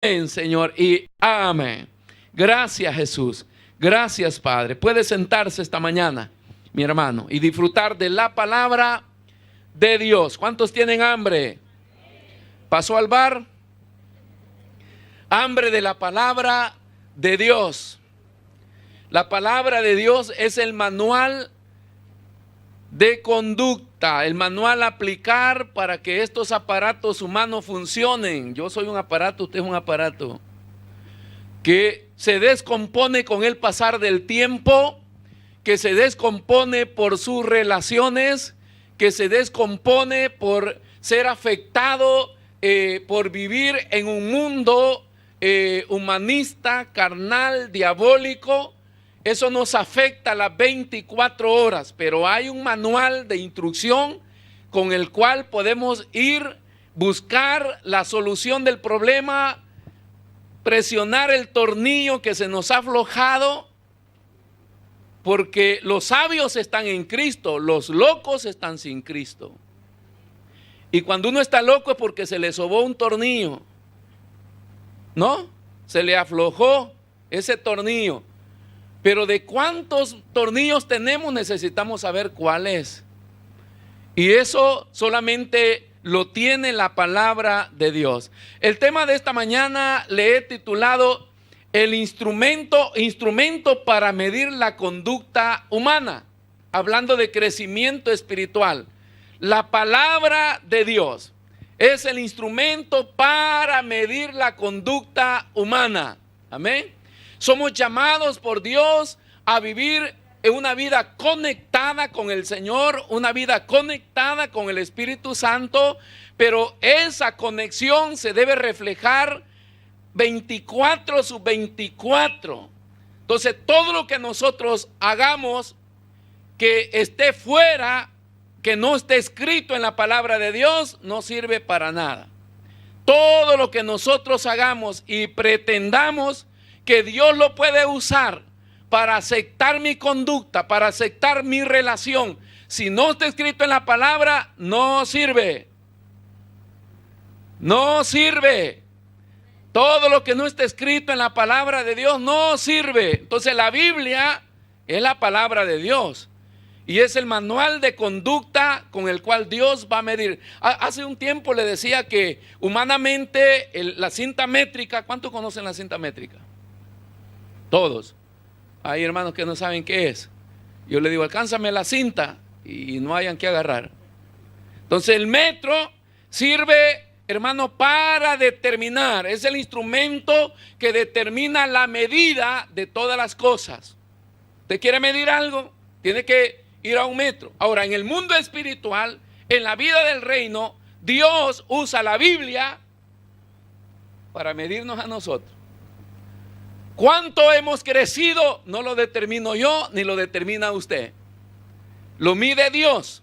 Señor, y amén. Gracias, Jesús. Gracias, Padre. Puede sentarse esta mañana, mi hermano, y disfrutar de la palabra de Dios. ¿Cuántos tienen hambre? ¿Pasó al bar? Hambre de la palabra de Dios. La palabra de Dios es el manual de conducta, el manual a aplicar para que estos aparatos humanos funcionen. Yo soy un aparato, usted es un aparato que se descompone con el pasar del tiempo, que se descompone por sus relaciones, que se descompone por ser afectado por vivir en un mundo humanista, carnal, diabólico. Eso nos afecta a las 24 horas, pero hay un manual de instrucción con el cual podemos ir, buscar la solución del problema, presionar el tornillo que se nos ha aflojado, porque los sabios están en Cristo, los locos están sin Cristo. Y cuando uno está loco es porque se le sobó un tornillo, ¿no? Se le aflojó ese tornillo. Pero de cuántos tornillos tenemos necesitamos saber cuál es. Y eso solamente lo tiene la palabra de Dios. El tema de esta mañana le he titulado el instrumento para medir la conducta humana. Hablando de crecimiento espiritual. La palabra de Dios es el instrumento para medir la conducta humana. Amén. Somos llamados por Dios a vivir en una vida conectada con el Señor, una vida conectada con el Espíritu Santo, pero esa conexión se debe reflejar 24/24. Entonces, todo lo que nosotros hagamos que esté fuera, que no esté escrito en la palabra de Dios, no sirve para nada. Todo lo que nosotros hagamos y pretendamos que Dios lo puede usar para aceptar mi conducta, para aceptar mi relación, si no está escrito en la palabra, no sirve. No sirve. Todo lo que no está escrito en la palabra de Dios no sirve. Entonces la Biblia es la palabra de Dios y es el manual de conducta con el cual Dios va a medir. Hace un tiempo le decía que humanamente la cinta métrica, ¿cuántos conocen la cinta métrica? Todos. Hay hermanos que no saben qué es. Yo le digo, alcánzame la cinta y no hayan que agarrar. Entonces el metro sirve, hermano, para determinar. Es el instrumento que determina la medida de todas las cosas. ¿Usted quiere medir algo? Tiene que ir a un metro. Ahora, en el mundo espiritual, en la vida del reino, Dios usa la Biblia para medirnos a nosotros. ¿Cuánto hemos crecido? No lo determino yo, ni lo determina usted. Lo mide Dios.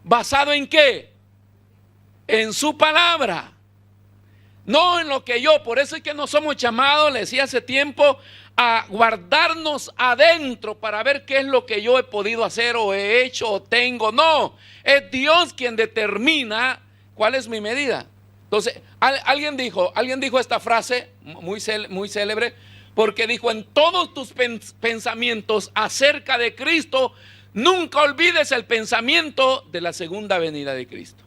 ¿Basado en qué? En su palabra. No en lo que yo. Por eso es que no somos llamados, le decía hace tiempo, a guardarnos adentro para ver qué es lo que yo he podido hacer o he hecho o tengo. No, es Dios quien determina cuál es mi medida. Entonces, alguien dijo esta frase muy célebre, porque dijo, en todos tus pensamientos acerca de Cristo, nunca olvides el pensamiento de la segunda venida de Cristo.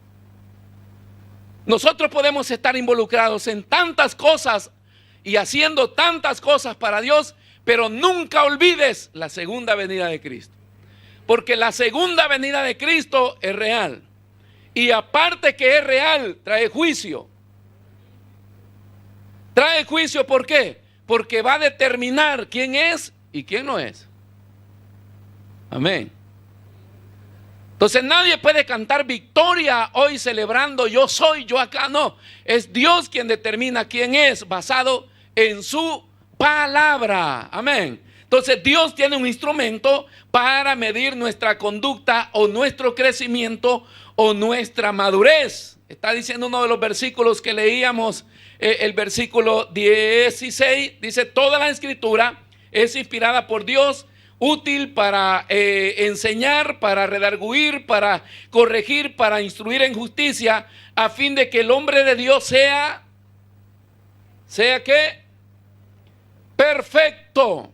Nosotros podemos estar involucrados en tantas cosas y haciendo tantas cosas para Dios, pero nunca olvides la segunda venida de Cristo. Porque la segunda venida de Cristo es real. Y aparte que es real, trae juicio. Trae juicio, ¿por qué? Porque va a determinar quién es y quién no es. Amén. Entonces nadie puede cantar victoria hoy celebrando yo soy, yo acá. No, es Dios quien determina quién es basado en su palabra. Amén. Entonces Dios tiene un instrumento para medir nuestra conducta o nuestro crecimiento o nuestra madurez. Está diciendo uno de los versículos que leíamos, el versículo 16, dice, toda la escritura es inspirada por Dios, útil para enseñar, para redarguir, para corregir, para instruir en justicia, a fin de que el hombre de Dios sea sea que perfecto.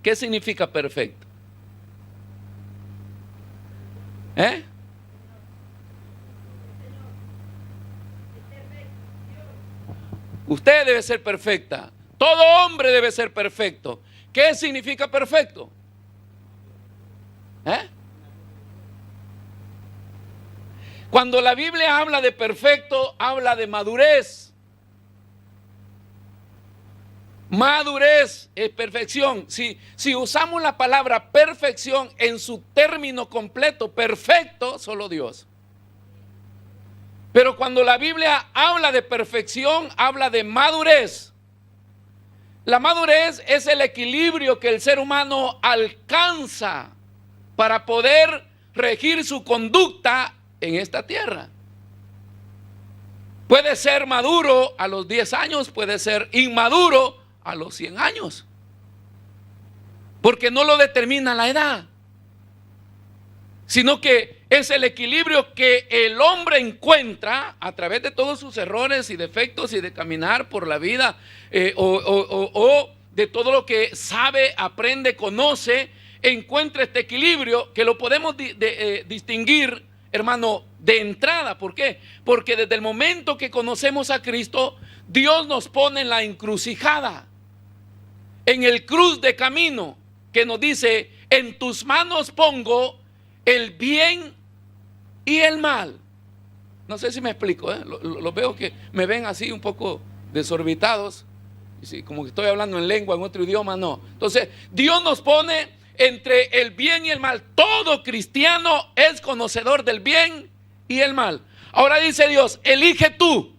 ¿Qué significa perfecto? Usted debe ser perfecta. Todo hombre debe ser perfecto. ¿Qué significa perfecto? Cuando la Biblia habla de perfecto, habla de madurez. Madurez es perfección. Si usamos la palabra perfección en su término completo, perfecto, solo Dios. Pero cuando la Biblia habla de perfección, habla de madurez. La madurez es el equilibrio que el ser humano alcanza para poder regir su conducta en esta tierra. Puede ser maduro a los 10 años, puede ser inmaduro a los 100 años. Porque no lo determina la edad, sino que es el equilibrio que el hombre encuentra a través de todos sus errores y defectos y de caminar por la vida o de todo lo que sabe, aprende, conoce. Encuentra este equilibrio que lo podemos distinguir, hermano, de entrada. ¿Por qué? Porque desde el momento que conocemos a Cristo, Dios nos pone en la encrucijada, en el cruz de camino, que nos dice: en tus manos pongo el bien y el mal. No sé si me explico, Los veo que me ven así un poco desorbitados, como que estoy hablando en lengua, en otro idioma, no. Entonces, Dios nos pone entre el bien y el mal. Todo cristiano es conocedor del bien y el mal. Ahora dice Dios: elige tú.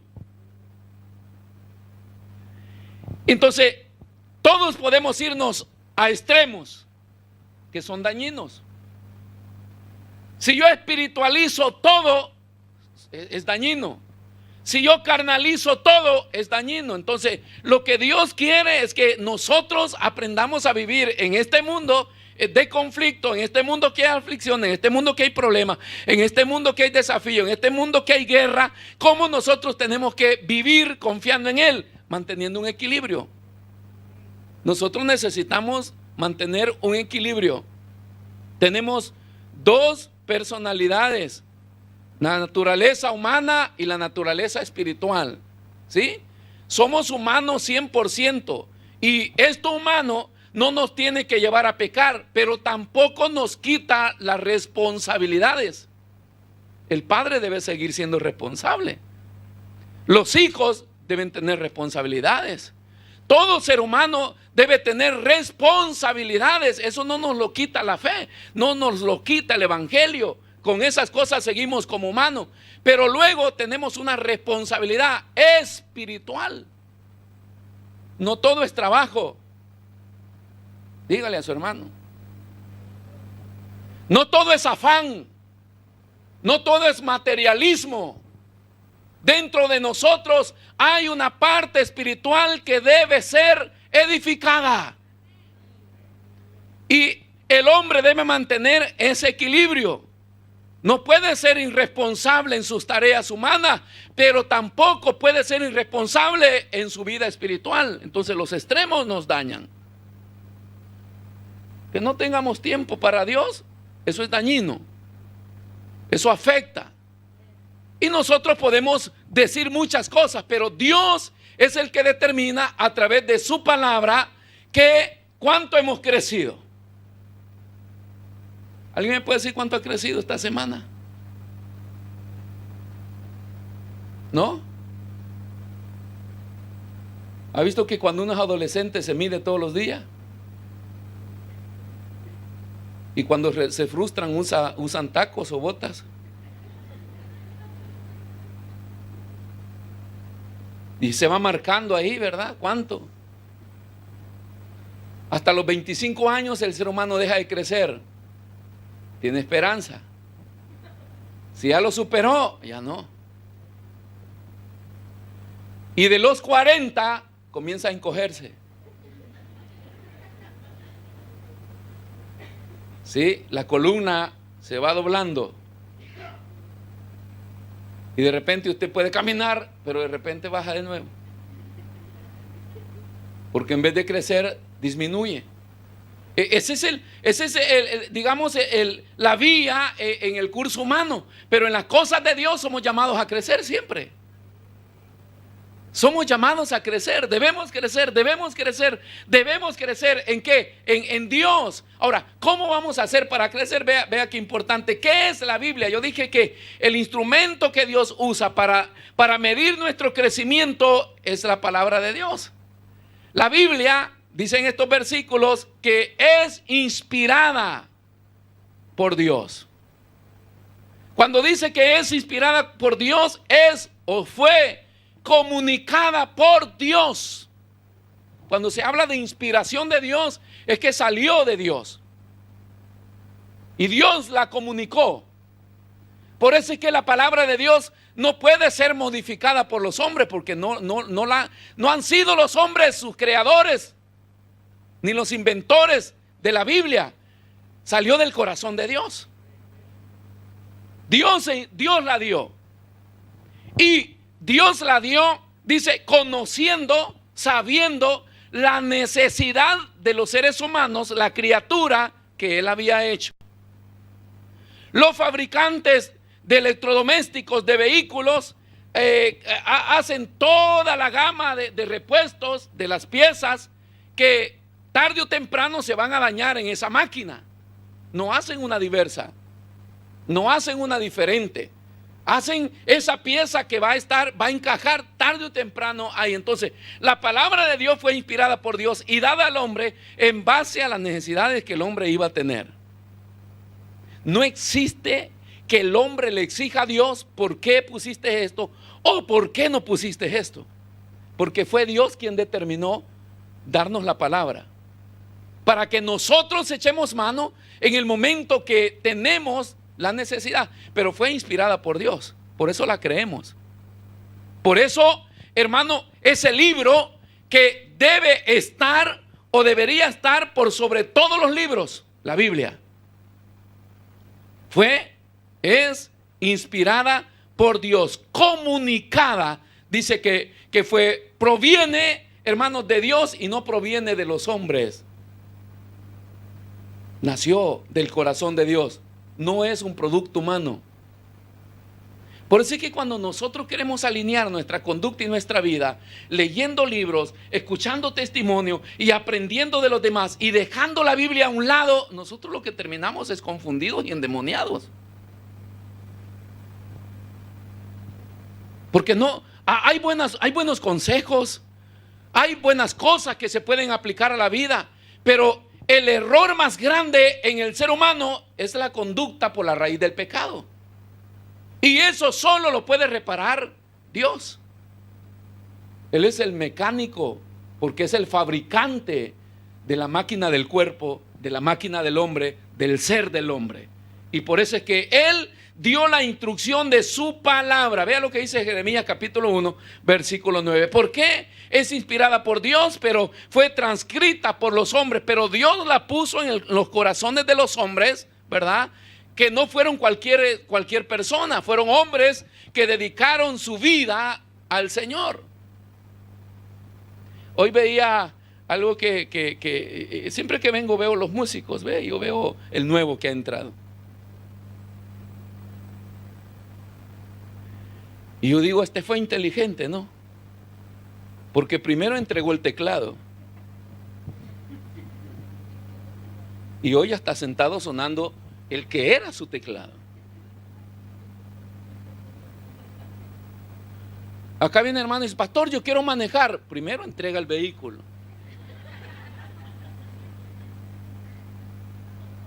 Entonces, todos podemos irnos a extremos que son dañinos. Si yo espiritualizo todo, es dañino. Si yo carnalizo todo, es dañino. Entonces, lo que Dios quiere es que nosotros aprendamos a vivir en este mundo de conflicto, en este mundo que hay aflicción, en este mundo que hay problemas, en este mundo que hay desafío, en este mundo que hay guerra. Cómo nosotros tenemos que vivir confiando en Él, manteniendo un equilibrio. Nosotros necesitamos mantener un equilibrio. Tenemos dos personalidades: la naturaleza humana y la naturaleza espiritual, ¿sí? Somos humanos 100%, y esto humano no nos tiene que llevar a pecar, pero tampoco nos quita las responsabilidades. El padre debe seguir siendo responsable. Los hijos deben tener responsabilidades. Todo ser humano debe tener responsabilidades. Eso no nos lo quita la fe, no nos lo quita el evangelio. Con esas cosas seguimos como humanos, pero luego tenemos una responsabilidad espiritual. No todo es trabajo. Dígale a su hermano. No todo es afán. No todo es materialismo. Dentro de nosotros hay una parte espiritual que debe ser edificada. Y el hombre debe mantener ese equilibrio. No puede ser irresponsable en sus tareas humanas, pero tampoco puede ser irresponsable en su vida espiritual. Entonces los extremos nos dañan. Que no tengamos tiempo para Dios, eso es dañino. Eso afecta. Y nosotros podemos decir muchas cosas, pero Dios es el que determina a través de su palabra que cuánto hemos crecido. ¿Alguien me puede decir cuánto ha crecido esta semana? ¿No? ¿Ha visto que cuando uno es adolescente se mide todos los días? Y cuando se frustran usan tacos o botas. Y se va marcando ahí, ¿verdad? ¿Cuánto? Hasta los 25 años el ser humano deja de crecer. Tiene esperanza. Si ya lo superó, ya no. Y de los 40 comienza a encogerse. Sí, la columna se va doblando. Y de repente usted puede caminar, pero de repente baja de nuevo. porque en vez de crecer, disminuye. Ese es digamos, la vía en el curso humano. Pero en las cosas de Dios somos llamados a crecer siempre. Somos llamados a crecer, debemos crecer, debemos crecer, debemos crecer. ¿En qué? En Dios. Ahora, ¿cómo vamos a hacer para crecer? Vea qué importante. ¿Qué es la Biblia? Yo dije que el instrumento que Dios usa para medir nuestro crecimiento es la palabra de Dios. La Biblia, dice en estos versículos, que es inspirada por Dios. Cuando dice que es inspirada por Dios, es o fue comunicada por Dios. Cuando se habla de inspiración de Dios, es que salió de Dios y Dios la comunicó. Por eso es que la palabra de Dios no puede ser modificada por los hombres, porque no han sido los hombres sus creadores ni los inventores de la Biblia. Salió del corazón de Dios. Dios la dio. Y Dios la dio, dice, conociendo, sabiendo la necesidad de los seres humanos, la criatura que Él había hecho. Los fabricantes de electrodomésticos, de vehículos, hacen toda la gama de repuestos de las piezas que tarde o temprano se van a dañar en esa máquina. No hacen una diversa, no hacen una diferente. Hacen esa pieza que va a encajar tarde o temprano ahí. Entonces, la palabra de Dios fue inspirada por Dios y dada al hombre en base a las necesidades que el hombre iba a tener. No existe que el hombre le exija a Dios por qué pusiste esto o por qué no pusiste esto. Porque fue Dios quien determinó darnos la palabra, para que nosotros echemos mano en el momento que tenemos la necesidad, pero fue inspirada por Dios. Por eso la creemos. Por eso, hermano, es el libro que debe estar o debería estar por sobre todos los libros, la Biblia. Es inspirada por Dios, comunicada. Dice que proviene, hermanos, de Dios y no proviene de los hombres. Nació del corazón de Dios. No es un producto humano. Por eso es que cuando nosotros queremos alinear nuestra conducta y nuestra vida, leyendo libros, escuchando testimonio y aprendiendo de los demás y dejando la Biblia a un lado, nosotros lo que terminamos es confundidos y endemoniados. Porque hay buenos consejos, hay buenas cosas que se pueden aplicar a la vida, pero el error más grande en el ser humano es la conducta por la raíz del pecado. Y eso solo lo puede reparar Dios. Él es el mecánico, porque es el fabricante de la máquina del cuerpo, de la máquina del hombre, del ser del hombre. Y por eso es que Él dio la instrucción de su palabra. Vea lo que dice Jeremías capítulo 1, versículo 9. ¿Por qué? Es inspirada por Dios, pero fue transcrita por los hombres. Pero Dios la puso en los corazones de los hombres, ¿verdad? Que no fueron cualquier persona. Fueron hombres que dedicaron su vida al Señor. Hoy veía algo que siempre que vengo veo los músicos, yo veo el nuevo que ha entrado. Y yo digo, este fue inteligente, ¿no? Porque primero entregó el teclado. Y hoy está sentado sonando el que era su teclado. Acá viene hermano y dice, pastor, yo quiero manejar. Primero entrega el vehículo.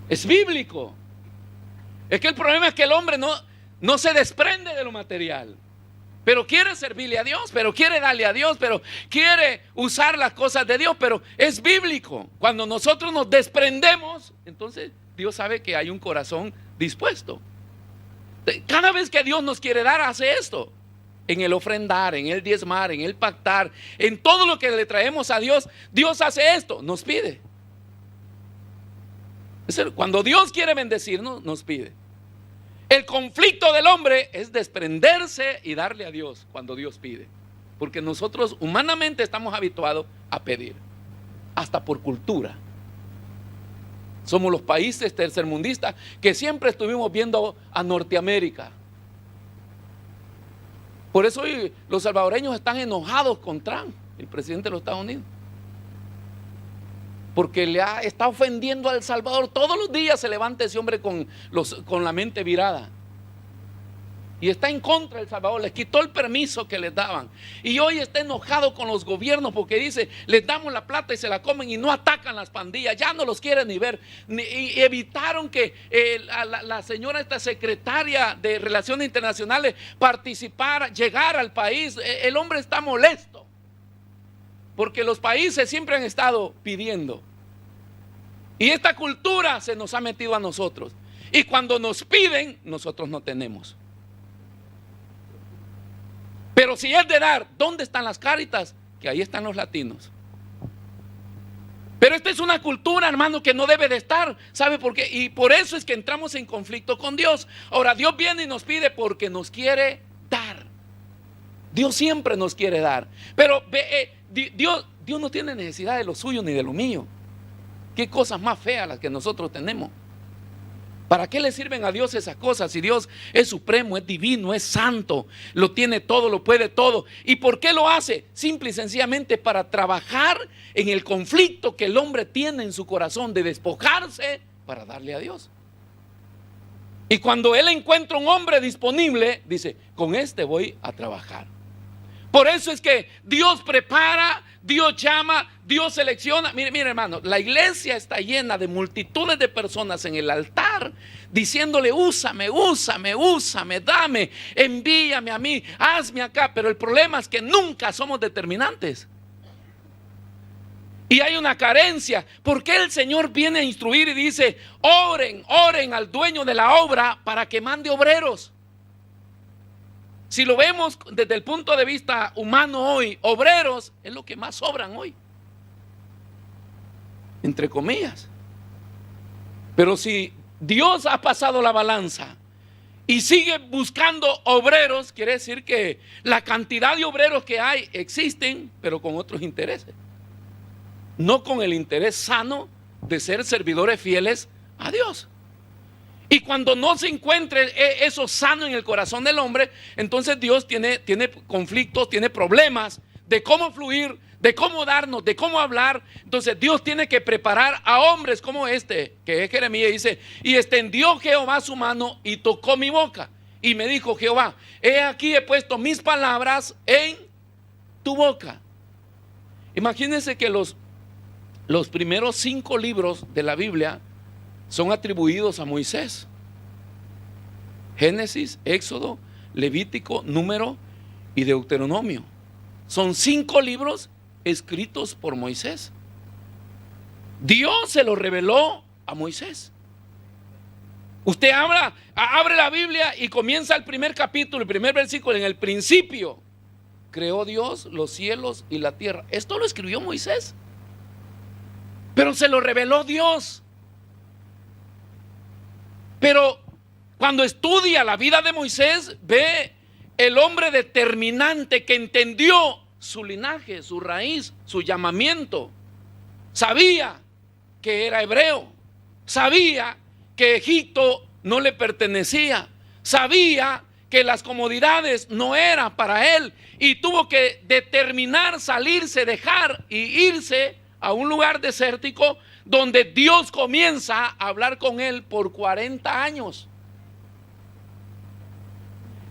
Es bíblico. Es que el problema es que el hombre no se desprende de lo material. Pero quiere servirle a Dios, pero quiere darle a Dios, pero quiere usar las cosas de Dios, pero es bíblico. Cuando nosotros nos desprendemos, entonces Dios sabe que hay un corazón dispuesto. Cada vez que Dios nos quiere dar, hace esto. En el ofrendar, en el diezmar, en el pactar, en todo lo que le traemos a Dios, Dios hace esto, nos pide. Cuando Dios quiere bendecirnos, nos pide. El conflicto del hombre es desprenderse y darle a Dios cuando Dios pide. Porque nosotros humanamente estamos habituados a pedir. hasta por cultura. Somos los países tercermundistas que siempre estuvimos viendo a Norteamérica. Por eso hoy los salvadoreños están enojados con Trump, el presidente de los Estados Unidos. Porque está ofendiendo a El Salvador. Todos los días se levanta ese hombre con la mente virada. Y está en contra de El Salvador. Les quitó el permiso que les daban. Y hoy está enojado con los gobiernos porque dice, les damos la plata y se la comen y no atacan las pandillas. Ya no los quieren ni ver. Y evitaron que la señora, esta secretaria de Relaciones Internacionales, participara, llegara al país. El hombre está molesto. Porque los países siempre han estado pidiendo. Y esta cultura se nos ha metido a nosotros. Y cuando nos piden, nosotros no tenemos. Pero si es de dar, ¿dónde están las Cáritas? Que ahí están los latinos. Pero esta es una cultura, hermano, que no debe de estar. ¿Sabe por qué? Y por eso es que entramos en conflicto con Dios. Ahora, Dios viene y nos pide porque nos quiere dar. Dios siempre nos quiere dar. Pero Dios no tiene necesidad de lo suyo ni de lo mío. Qué cosas más feas las que nosotros tenemos. ¿Para qué le sirven a Dios esas cosas? Si Dios es supremo, es divino, es santo, lo tiene todo, lo puede todo. ¿Y por qué lo hace? Simple y sencillamente para trabajar en el conflicto que el hombre tiene en su corazón de despojarse para darle a Dios. Y cuando él encuentra un hombre disponible, dice, con este voy a trabajar. Por eso es que Dios prepara, Dios llama, Dios selecciona. Mire hermano, la iglesia está llena de multitudes de personas en el altar diciéndole, úsame, dame, envíame a mí, hazme acá. Pero el problema es que nunca somos determinantes. Y hay una carencia. ¿Por qué el Señor viene a instruir y dice, oren al dueño de la obra para que mande obreros? Si lo vemos desde el punto de vista humano hoy, obreros es lo que más sobran hoy, entre comillas. Pero si Dios ha pasado la balanza y sigue buscando obreros, quiere decir que la cantidad de obreros que hay existen, pero con otros intereses. No con el interés sano de ser servidores fieles a Dios. Y cuando no se encuentre eso sano en el corazón del hombre, entonces Dios tiene conflictos, tiene problemas de cómo fluir, de cómo darnos, de cómo hablar. Entonces Dios tiene que preparar a hombres como este, que es Jeremías, dice, y extendió Jehová su mano y tocó mi boca. Y me dijo Jehová, he aquí he puesto mis palabras en tu boca. Imagínense que los primeros 5 libros de la Biblia son atribuidos a Moisés. Génesis, Éxodo, Levítico, Número y Deuteronomio. Son 5 libros escritos por Moisés. Dios se los reveló a Moisés. Usted abre la Biblia y comienza el primer capítulo, el primer versículo. En el principio creó Dios los cielos y la tierra. Esto lo escribió Moisés, pero se lo reveló Dios. Pero cuando estudia la vida de Moisés, ve el hombre determinante que entendió su linaje, su raíz, su llamamiento. Sabía que era hebreo, sabía que Egipto no le pertenecía, sabía que las comodidades no eran para él y tuvo que determinar salirse, dejar y irse a un lugar desértico donde Dios comienza a hablar con él por 40 años.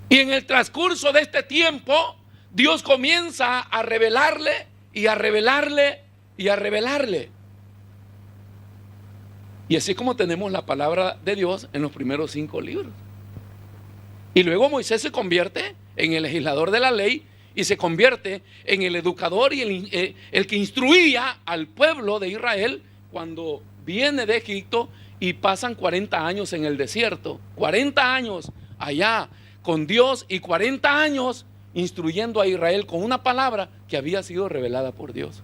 Y en el transcurso de este tiempo, Dios comienza a revelarle y a revelarle y a revelarle. Y así como tenemos la palabra de Dios en los primeros 5 libros. Y luego Moisés se convierte en el legislador de la ley y se convierte en el educador y el que instruía al pueblo de Israel cuando viene de Egipto y pasan 40 años en el desierto. 40 años allá con Dios y 40 años instruyendo a Israel con una palabra que había sido revelada por Dios.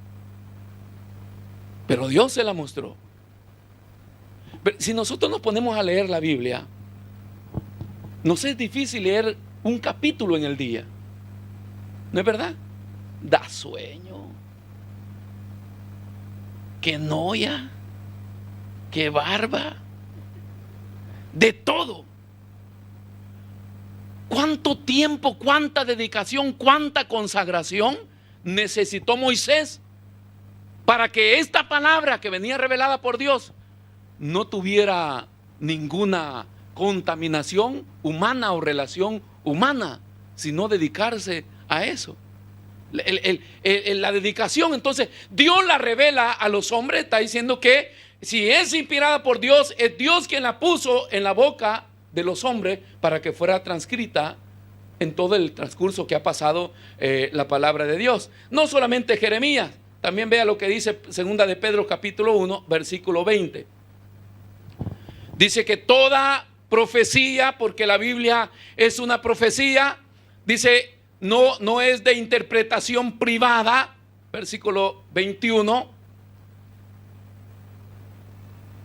Pero Dios se la mostró. Si nosotros nos ponemos a leer la Biblia, nos es difícil leer un capítulo en el día. ¿No es verdad? Da sueño. qué noia, qué barba, de todo. ¿Cuánto tiempo, cuánta dedicación, cuánta consagración necesitó Moisés para que esta palabra que venía revelada por Dios no tuviera ninguna contaminación humana o relación humana, sino dedicarse a eso? La dedicación, entonces Dios la revela a los hombres. Está diciendo que si es inspirada por Dios, es Dios quien la puso en la boca de los hombres para que fuera transcrita en todo el transcurso que ha pasado la palabra de Dios. No solamente Jeremías, también vea lo que dice segunda de Pedro capítulo 1 versículo 20. Dice que toda profecía, porque la Biblia es una profecía, dice, no es de interpretación privada, versículo 21,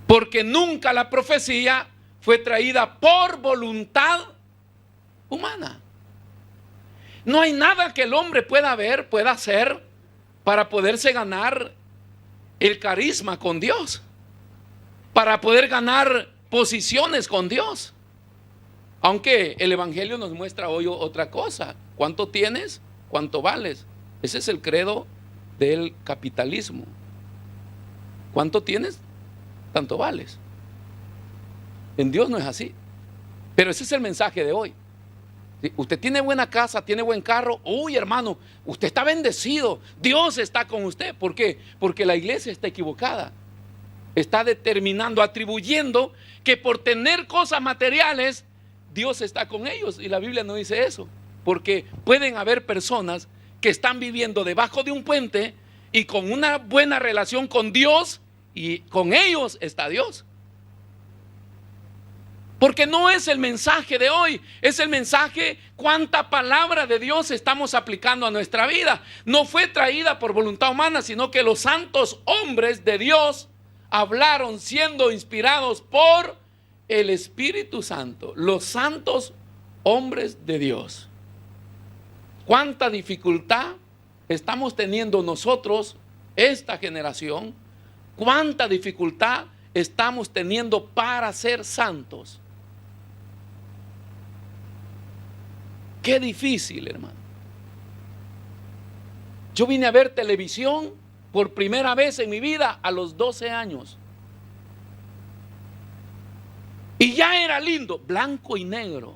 porque nunca la profecía fue traída por voluntad humana. No hay nada que el hombre pueda ver, pueda hacer para poderse ganar el carisma con Dios, para poder ganar posiciones con Dios. Aunque el Evangelio nos muestra hoy otra cosa. ¿Cuánto tienes? ¿Cuánto vales? Ese es el credo del capitalismo. ¿Cuánto tienes? Tanto vales. En Dios no es así. Pero ese es el mensaje de hoy. Usted tiene buena casa, tiene buen carro. Uy, hermano, usted está bendecido. Dios está con usted. ¿Por qué? Porque la iglesia está equivocada. Está determinando, atribuyendo que por tener cosas materiales Dios está con ellos. Y la Biblia no dice eso. Porque pueden haber personas que están viviendo debajo de un puente y con una buena relación con Dios, y con ellos está Dios. Porque no es el mensaje de hoy, es el mensaje cuánta palabra de Dios estamos aplicando a nuestra vida. No fue traída por voluntad humana, sino que los santos hombres de Dios hablaron siendo inspirados por el Espíritu Santo. Los santos hombres de Dios. ¿Cuánta dificultad estamos teniendo nosotros, esta generación? ¿Cuánta dificultad estamos teniendo para ser santos? Qué difícil, hermano. Yo vine a ver televisión por primera vez en mi vida a los 12 años. Y ya era lindo, blanco y negro.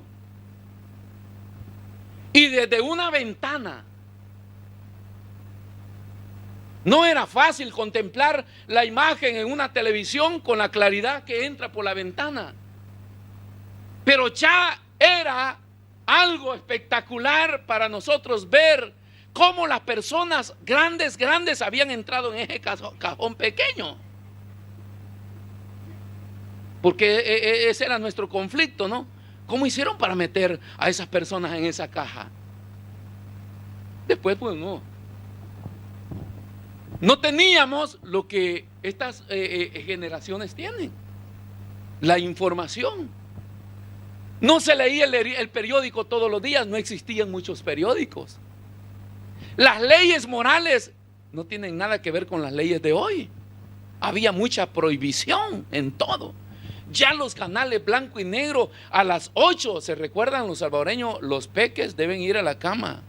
Y desde una ventana. No era fácil contemplar la imagen en una televisión con la claridad que entra por la ventana. Pero ya era algo espectacular para nosotros ver cómo las personas grandes habían entrado en ese cajón pequeño. Porque ese era nuestro conflicto, ¿no? ¿Cómo hicieron para meter a esas personas en esa caja? Después, pues no teníamos lo que estas generaciones tienen, la información. No se leía el periódico todos los días, no existían muchos periódicos. Las leyes morales no tienen nada que ver con las leyes de hoy. Había mucha prohibición en todo. Ya los canales blanco y negro a las 8, ¿se recuerdan los salvadoreños? Los peques deben ir a la cama.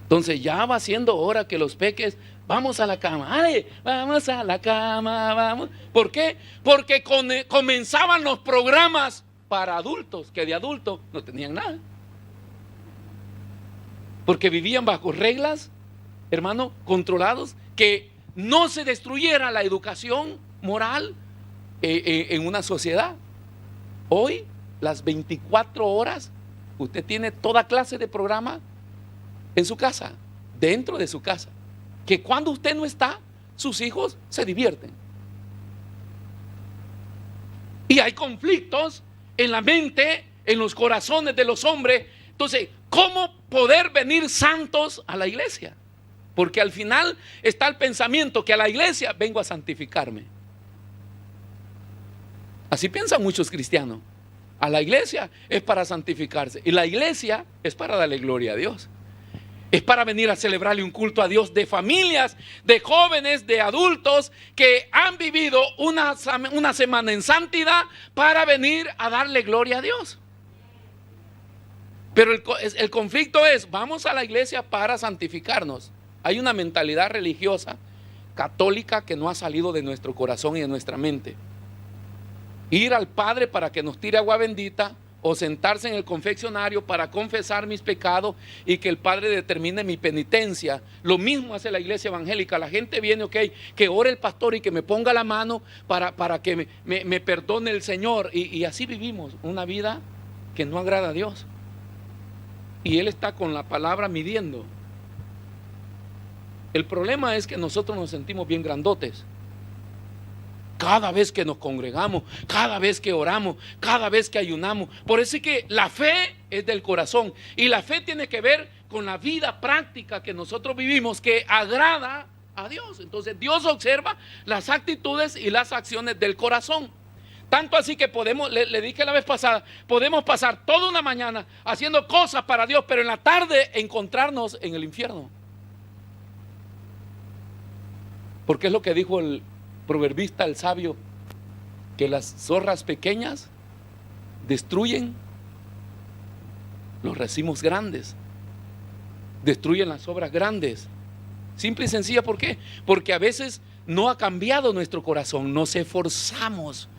Entonces ya va siendo hora que los peques, vamos a la cama. ¡Ay, vamos a la cama, vamos! ¿Por qué? Porque comenzaban los programas para adultos, que de adultos no tenían nada. Porque vivían bajo reglas, hermano, controlados, que no se destruyera la educación moral en una sociedad. Hoy, las 24 horas, usted tiene toda clase de programa en su casa, dentro de su casa, que cuando usted no está, sus hijos se divierten. Y hay conflictos en la mente, en los corazones de los hombres. Entonces, ¿cómo poder venir santos a la iglesia? Porque al final está el pensamiento que a la iglesia vengo a santificarme. Así piensan muchos cristianos. A la iglesia es para santificarse y la iglesia es para darle gloria a Dios. Es para venir a celebrarle un culto a Dios, de familias, de jóvenes, de adultos que han vivido una semana en santidad para venir a darle gloria a Dios. Pero el conflicto es, vamos a la iglesia para santificarnos. Hay una mentalidad religiosa católica que no ha salido de nuestro corazón y de nuestra mente. Ir al Padre para que nos tire agua bendita, o sentarse en el confeccionario para confesar mis pecados y que el Padre determine mi penitencia. Lo mismo hace la iglesia evangélica. La gente viene, ok, que ore el pastor y que me ponga la mano para que me perdone el Señor. Y así vivimos una vida que no agrada a Dios. Y Él está con la palabra midiendo. El problema es que nosotros nos sentimos bien grandotes. Cada vez que nos congregamos, cada vez que oramos, cada vez que ayunamos. Por eso es que la fe es del corazón. Y la fe tiene que ver con la vida práctica que nosotros vivimos, que agrada a Dios. Entonces Dios observa las actitudes y las acciones del corazón. Tanto así que podemos, le dije la vez pasada, podemos pasar toda una mañana haciendo cosas para Dios, pero en la tarde encontrarnos en el infierno. Porque es lo que dijo el proverbista, el sabio, que las zorras pequeñas destruyen los racimos grandes, destruyen las obras grandes. Simple y sencilla, ¿por qué? Porque a veces no ha cambiado nuestro corazón, nos esforzamos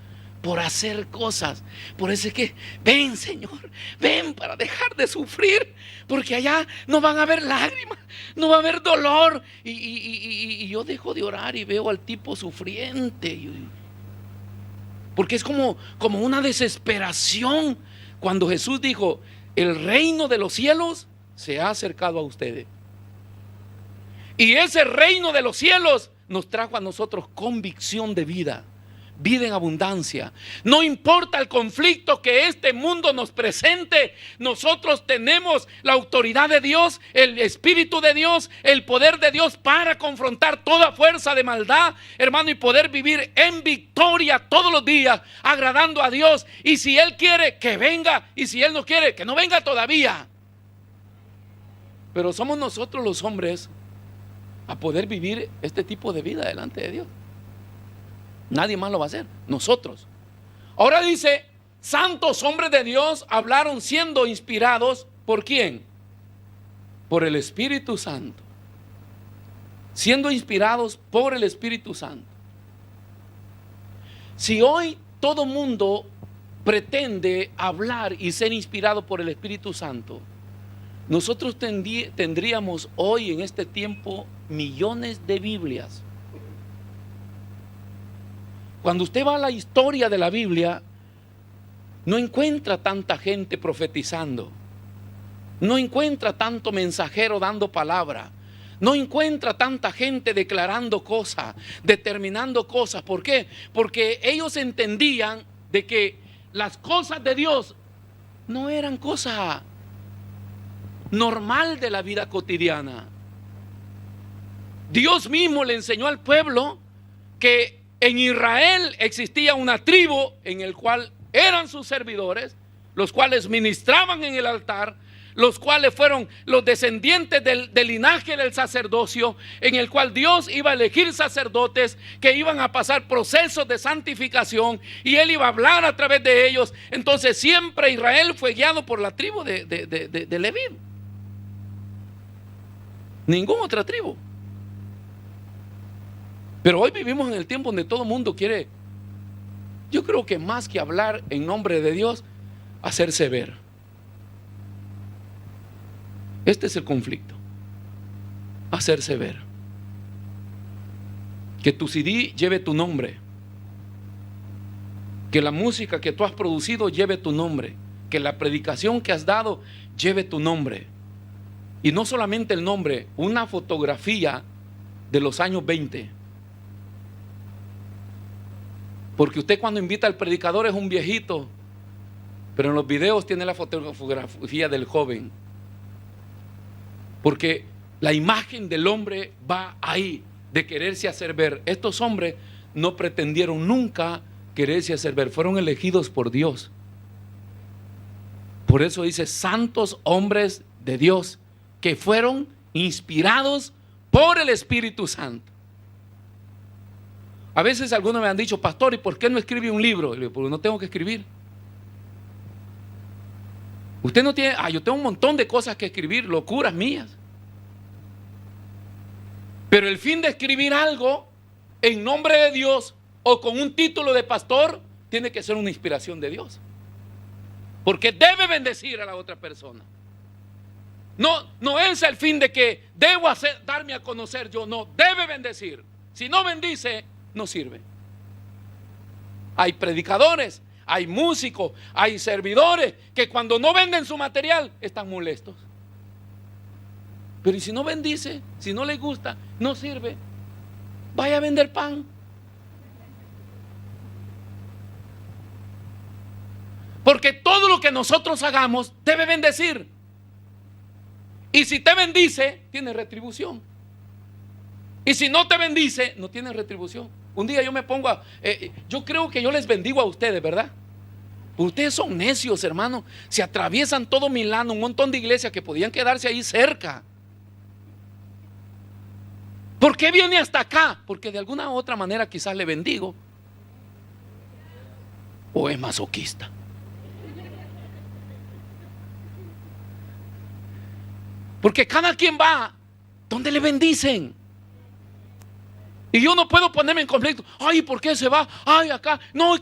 por hacer cosas. Por eso es que ven, Señor, ven para dejar de sufrir, porque allá no van a haber lágrimas, no va a haber dolor. Y yo dejo de orar y veo al tipo sufriente, porque es como una desesperación. Cuando Jesús dijo, el reino de los cielos se ha acercado a ustedes, y ese reino de los cielos nos trajo a nosotros convicción de vida, vida en abundancia. No importa el conflicto que este mundo nos presente, nosotros tenemos la autoridad de Dios, el Espíritu de Dios, el poder de Dios para confrontar toda fuerza de maldad, hermano, y poder vivir en victoria todos los días, agradando a Dios. Y si Él quiere, que venga, y si Él no quiere, que no venga todavía. Pero somos nosotros los hombres a poder vivir este tipo de vida delante de Dios. Nadie más lo va a hacer, nosotros. Ahora dice, santos hombres de Dios hablaron siendo inspirados, ¿por quién? Por el Espíritu Santo. Siendo inspirados por el Espíritu Santo. Si hoy todo mundo pretende hablar y ser inspirado por el Espíritu Santo, nosotros tendríamos hoy en este tiempo millones de Biblias. Cuando usted va a la historia de la Biblia, no encuentra tanta gente profetizando, no encuentra tanto mensajero dando palabra, no encuentra tanta gente declarando cosas, determinando cosas. ¿Por qué? Porque ellos entendían de que las cosas de Dios no eran cosa normal de la vida cotidiana. Dios mismo le enseñó al pueblo que en Israel existía una tribu en el cual eran sus servidores, los cuales ministraban en el altar, los cuales fueron los descendientes del linaje del sacerdocio, en el cual Dios iba a elegir sacerdotes que iban a pasar procesos de santificación y Él iba a hablar a través de ellos. Entonces siempre Israel fue guiado por la tribu de Leví. Ninguna otra tribu. Pero hoy vivimos en el tiempo donde todo el mundo quiere, yo creo que más que hablar en nombre de Dios, hacerse ver. Este es el conflicto, hacerse ver. Que tu CD lleve tu nombre, que la música que tú has producido lleve tu nombre, que la predicación que has dado lleve tu nombre. Y no solamente el nombre, una fotografía de los años 20. Porque usted cuando invita al predicador es un viejito, pero en los videos tiene la fotografía del joven. Porque la imagen del hombre va ahí, de quererse hacer ver. Estos hombres no pretendieron nunca quererse hacer ver, fueron elegidos por Dios. Por eso dice, santos hombres de Dios, que fueron inspirados por el Espíritu Santo. A veces algunos me han dicho: pastor, ¿y por qué no escribe un libro? Y le digo: porque no tengo que escribir. Usted no tiene. Yo tengo un montón de cosas que escribir, locuras mías. Pero el fin de escribir algo en nombre de Dios o con un título de pastor tiene que ser una inspiración de Dios, porque debe bendecir a la otra persona. No es el fin de que debo darme a conocer yo, no, debe bendecir. Si no bendice, no sirve. Hay predicadores, hay músicos, hay servidores que cuando no venden su material están molestos. Pero ¿y si no bendice? Si no le gusta, no sirve. Vaya a vender pan. Porque todo lo que nosotros hagamos debe bendecir. Y si te bendice, tiene retribución. Y si no te bendice, no tiene retribución. Un día yo me pongo yo creo que yo les bendigo a ustedes, ¿verdad? Ustedes son necios, hermano. Se atraviesan todo Milano, un montón de iglesias que podían quedarse ahí cerca. ¿Por qué viene hasta acá? Porque de alguna u otra manera quizás le bendigo. ¿O es masoquista? Porque cada quien va donde le bendicen. Y yo no puedo ponerme en conflicto. Ay, ¿por qué se va? Ay, acá. No,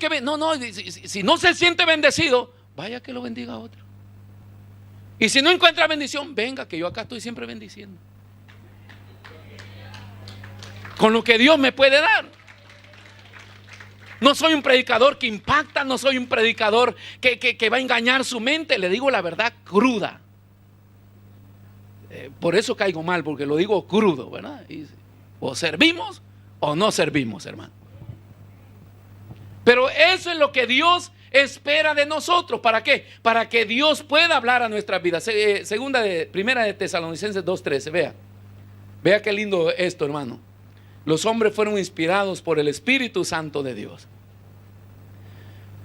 si no se siente bendecido, vaya que lo bendiga a otro. Y si no encuentra bendición, venga, que yo acá estoy siempre bendiciendo. Con lo que Dios me puede dar. No soy un predicador que impacta, no soy un predicador que va a engañar su mente. Le digo la verdad cruda. Por eso caigo mal, porque lo digo crudo, ¿verdad? O servimos o no servimos, hermano. Pero eso es lo que Dios espera de nosotros. ¿Para qué? Para que Dios pueda hablar a nuestras vidas. Primera de Tesalonicenses 2:13. Vea qué lindo esto, hermano. Los hombres fueron inspirados por el Espíritu Santo de Dios.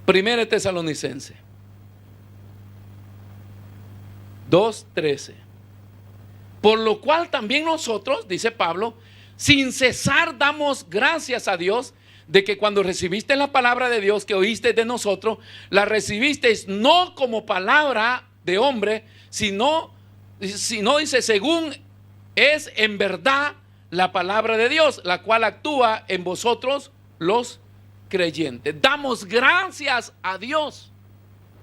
Primera de Tesalonicenses 2:13. Por lo cual también nosotros, dice Pablo, sin cesar damos gracias a Dios de que cuando recibiste la palabra de Dios que oíste de nosotros, la recibisteis no como palabra de hombre, sino dice, según es en verdad la palabra de Dios, la cual actúa en vosotros los creyentes. Damos gracias a Dios,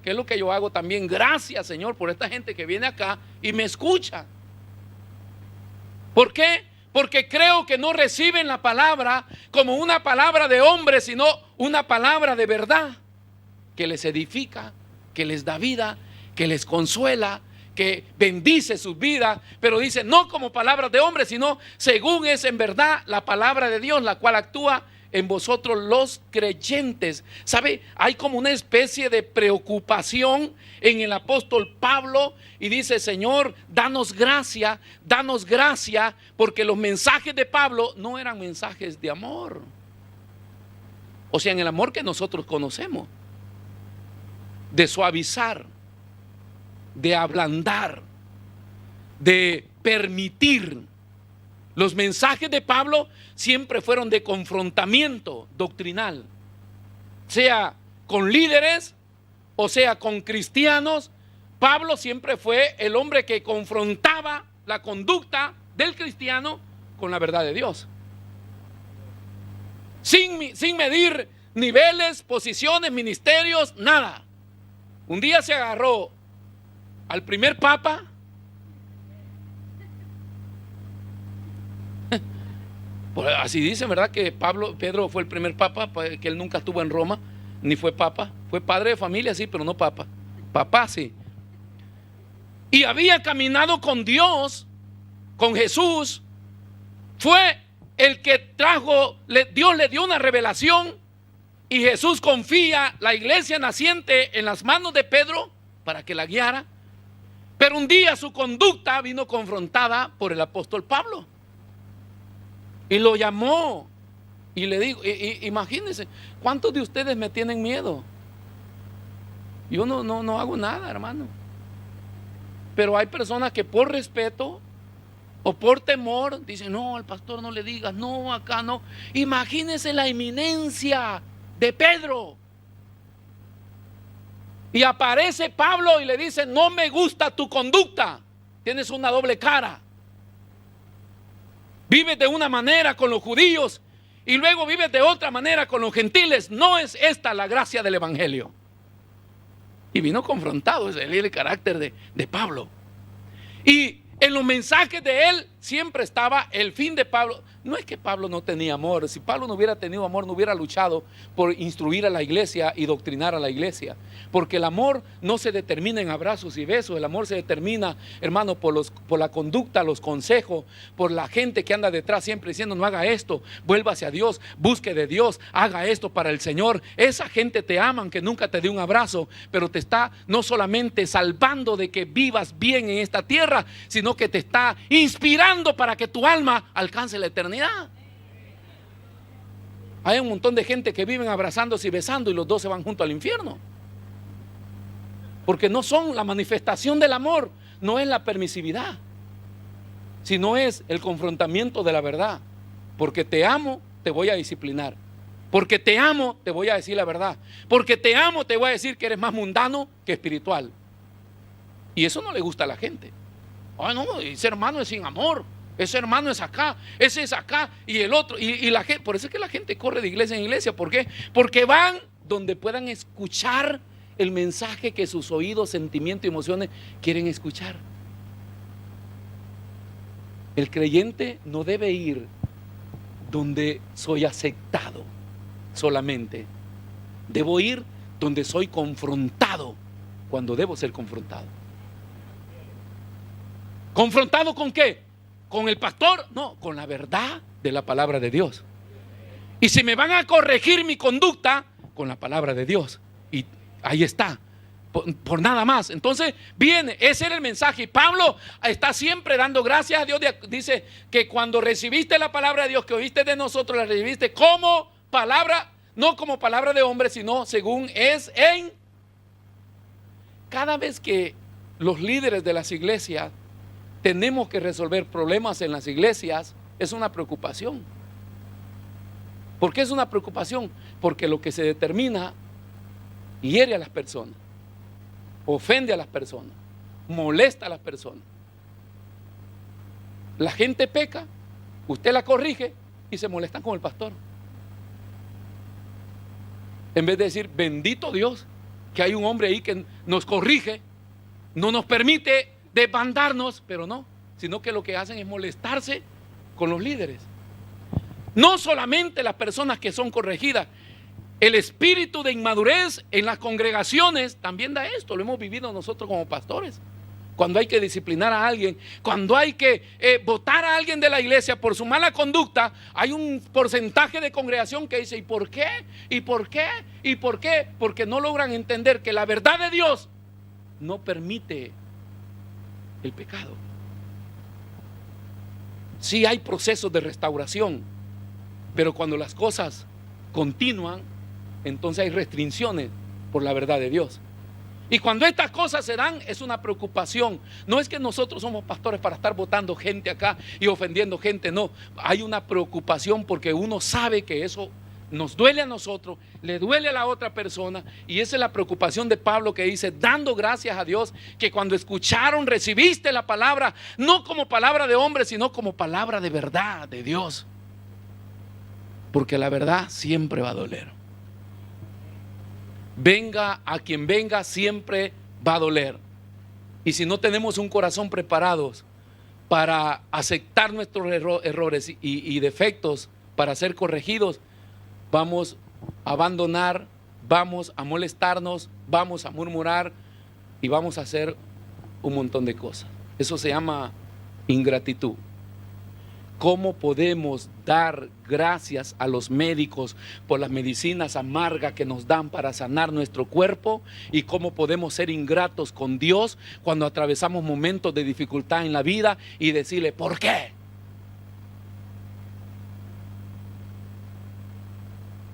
que es lo que yo hago también. Gracias, Señor, por esta gente que viene acá y me escucha. ¿Por qué? Porque creo que no reciben la palabra como una palabra de hombre, sino una palabra de verdad, que les edifica, que les da vida, que les consuela, que bendice sus vidas. Pero dice, no como palabras de hombre, sino según es en verdad la palabra de Dios, la cual actúa en vosotros los creyentes. ¿Sabe? Hay como una especie de preocupación en el apóstol Pablo y dice, Señor, danos gracia, porque los mensajes de Pablo no eran mensajes de amor. O sea, en el amor que nosotros conocemos, de suavizar, de ablandar, de permitir. Los mensajes de Pablo siempre fueron de confrontamiento doctrinal, sea con líderes o sea con cristianos. Pablo siempre fue el hombre que confrontaba la conducta del cristiano con la verdad de Dios, sin medir niveles, posiciones, ministerios, nada. Un día se agarró al primer papa, así dicen, ¿verdad? Que Pedro fue el primer papa, que él nunca estuvo en Roma, ni fue papa. Fue padre de familia, sí, pero no papa. Papá, sí. Y había caminado con Dios, con Jesús. Fue el que Dios le dio una revelación. Y Jesús confía la iglesia naciente en las manos de Pedro para que la guiara. Pero un día su conducta vino confrontada por el apóstol Pablo. Y lo llamó y le dijo, imagínense, ¿cuántos de ustedes me tienen miedo? Yo no hago nada, hermano. Pero hay personas que por respeto O por temor, dice, no, al pastor no le digas, no, acá no. Imagínense la eminencia de Pedro. Y aparece Pablo y le dice, no me gusta tu conducta, tienes una doble cara. Vives de una manera con los judíos y luego vives de otra manera con los gentiles. No es esta la gracia del evangelio. Y vino confrontado, ese es el carácter de Pablo. Y en los mensajes de él siempre estaba el fin de Pablo. No es que Pablo no tenía amor. Si Pablo no hubiera tenido amor, no hubiera luchado por instruir a la iglesia y doctrinar a la iglesia. Porque el amor no se determina en abrazos y besos. El amor se determina, hermano, por la conducta, los consejos, por la gente que anda detrás siempre diciendo, no haga esto, vuélvase a Dios, busque de Dios, haga esto para el Señor. Esa gente te ama, aunque nunca te dé un abrazo, pero te está no solamente salvando de que vivas bien en esta tierra, sino que te está inspirando para que tu alma alcance la eternidad. Hay un montón de gente que viven abrazándose y besando y los dos se van juntos al infierno, porque no son la manifestación del amor. No es la permisividad, sino es el confrontamiento de la verdad. Porque te amo, te voy a disciplinar. Porque te amo, te voy a decir la verdad. Porque te amo, te voy a decir que eres más mundano que espiritual. Y eso no le gusta a la gente. Ah, no, ese hermano es sin amor, ese hermano es acá, ese es acá y el otro. Y la gente, por eso es que la gente corre de iglesia en iglesia. ¿Por qué? Porque van donde puedan escuchar el mensaje que sus oídos, sentimientos y emociones quieren escuchar. El creyente no debe ir donde soy aceptado solamente. Debo ir donde soy confrontado cuando debo ser confrontado. ¿Confrontado con qué? ¿Con el pastor? No, con la verdad de la palabra de Dios. Y si me van a corregir mi conducta, con la palabra de Dios. Y ahí está, por nada más. Entonces viene, ese era el mensaje. Y Pablo está siempre dando gracias a Dios. Dice que cuando recibiste la palabra de Dios que oíste de nosotros, la recibiste como palabra, no como palabra de hombre, sino según es en. Cada vez que los líderes de las iglesias tenemos que resolver problemas en las iglesias, es una preocupación. ¿Por qué es una preocupación? Porque lo que se determina hiere a las personas, ofende a las personas, molesta a las personas. La gente peca, usted la corrige y se molestan con el pastor. En vez de decir, bendito Dios, que hay un hombre ahí que nos corrige, no nos permite desbandarnos, pero no, sino que lo que hacen es molestarse con los líderes. No solamente las personas que son corregidas, el espíritu de inmadurez en las congregaciones también da esto. Lo hemos vivido nosotros como pastores. Cuando hay que disciplinar a alguien, cuando hay que votar a alguien de la iglesia por su mala conducta, hay un porcentaje de congregación que dice, ¿y por qué? ¿Y por qué? ¿Y por qué? Porque no logran entender que la verdad de Dios no permite el pecado. Sí hay procesos de restauración, pero cuando las cosas continúan, entonces hay restricciones por la verdad de Dios. Y cuando estas cosas se dan, es una preocupación. No es que nosotros somos pastores para estar votando gente acá y ofendiendo gente, no. Hay una preocupación porque uno sabe que eso nos duele a nosotros, le duele a la otra persona. Y esa es la preocupación de Pablo, que dice, dando gracias a Dios, que cuando escucharon, recibiste la palabra, no como palabra de hombre, sino como palabra de verdad de Dios. Porque la verdad siempre va a doler. Venga a quien venga, siempre va a doler. Y si no tenemos un corazón preparado para aceptar nuestros errores y defectos para ser corregidos, vamos a abandonar, vamos a molestarnos, vamos a murmurar y vamos a hacer un montón de cosas. Eso se llama ingratitud. ¿Cómo podemos dar gracias a los médicos por las medicinas amargas que nos dan para sanar nuestro cuerpo? ¿Y cómo podemos ser ingratos con Dios cuando atravesamos momentos de dificultad en la vida y decirle, ¿por qué?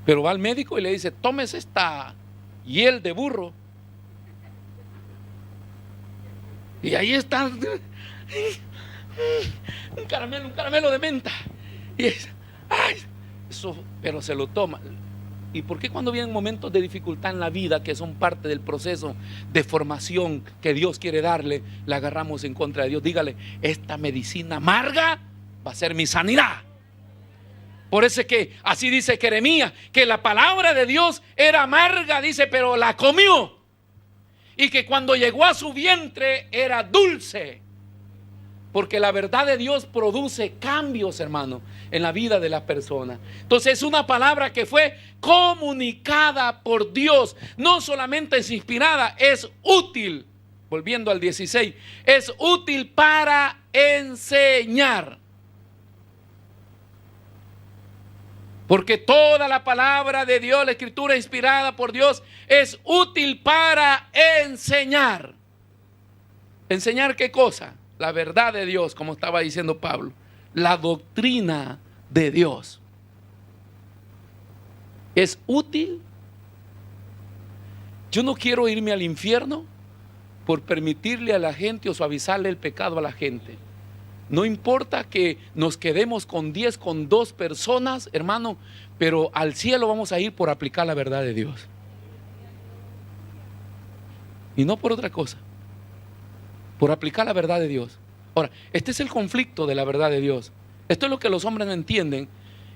Pero va al médico y le dice, tómese esta hiel de burro. Y ahí está. Un caramelo de menta. Y es, ay, eso, pero se lo toma. ¿Y por qué cuando vienen momentos de dificultad en la vida, que son parte del proceso de formación que Dios quiere darle, la agarramos en contra de Dios? Dígale, esta medicina amarga va a ser mi sanidad. Por eso es que así dice Jeremías, que la palabra de Dios era amarga, dice, pero la comió. Y que cuando llegó a su vientre era dulce. Porque la verdad de Dios produce cambios, hermano, en la vida de la persona. Entonces es una palabra que fue comunicada por Dios. No solamente es inspirada, es útil. Volviendo al 16, es útil para enseñar. Porque toda la palabra de Dios, la escritura inspirada por Dios, es útil para enseñar. ¿Enseñar qué cosa? La verdad de Dios, como estaba diciendo Pablo. La doctrina de Dios. ¿Es útil? Yo no quiero irme al infierno por permitirle a la gente o suavizarle el pecado a la gente. No importa que nos quedemos con 10, con 2 personas, hermano, pero al cielo vamos a ir por aplicar la verdad de Dios. Y no por otra cosa. Por aplicar la verdad de Dios. Ahora, este es el conflicto de la verdad de Dios. Esto es lo que los hombres no entienden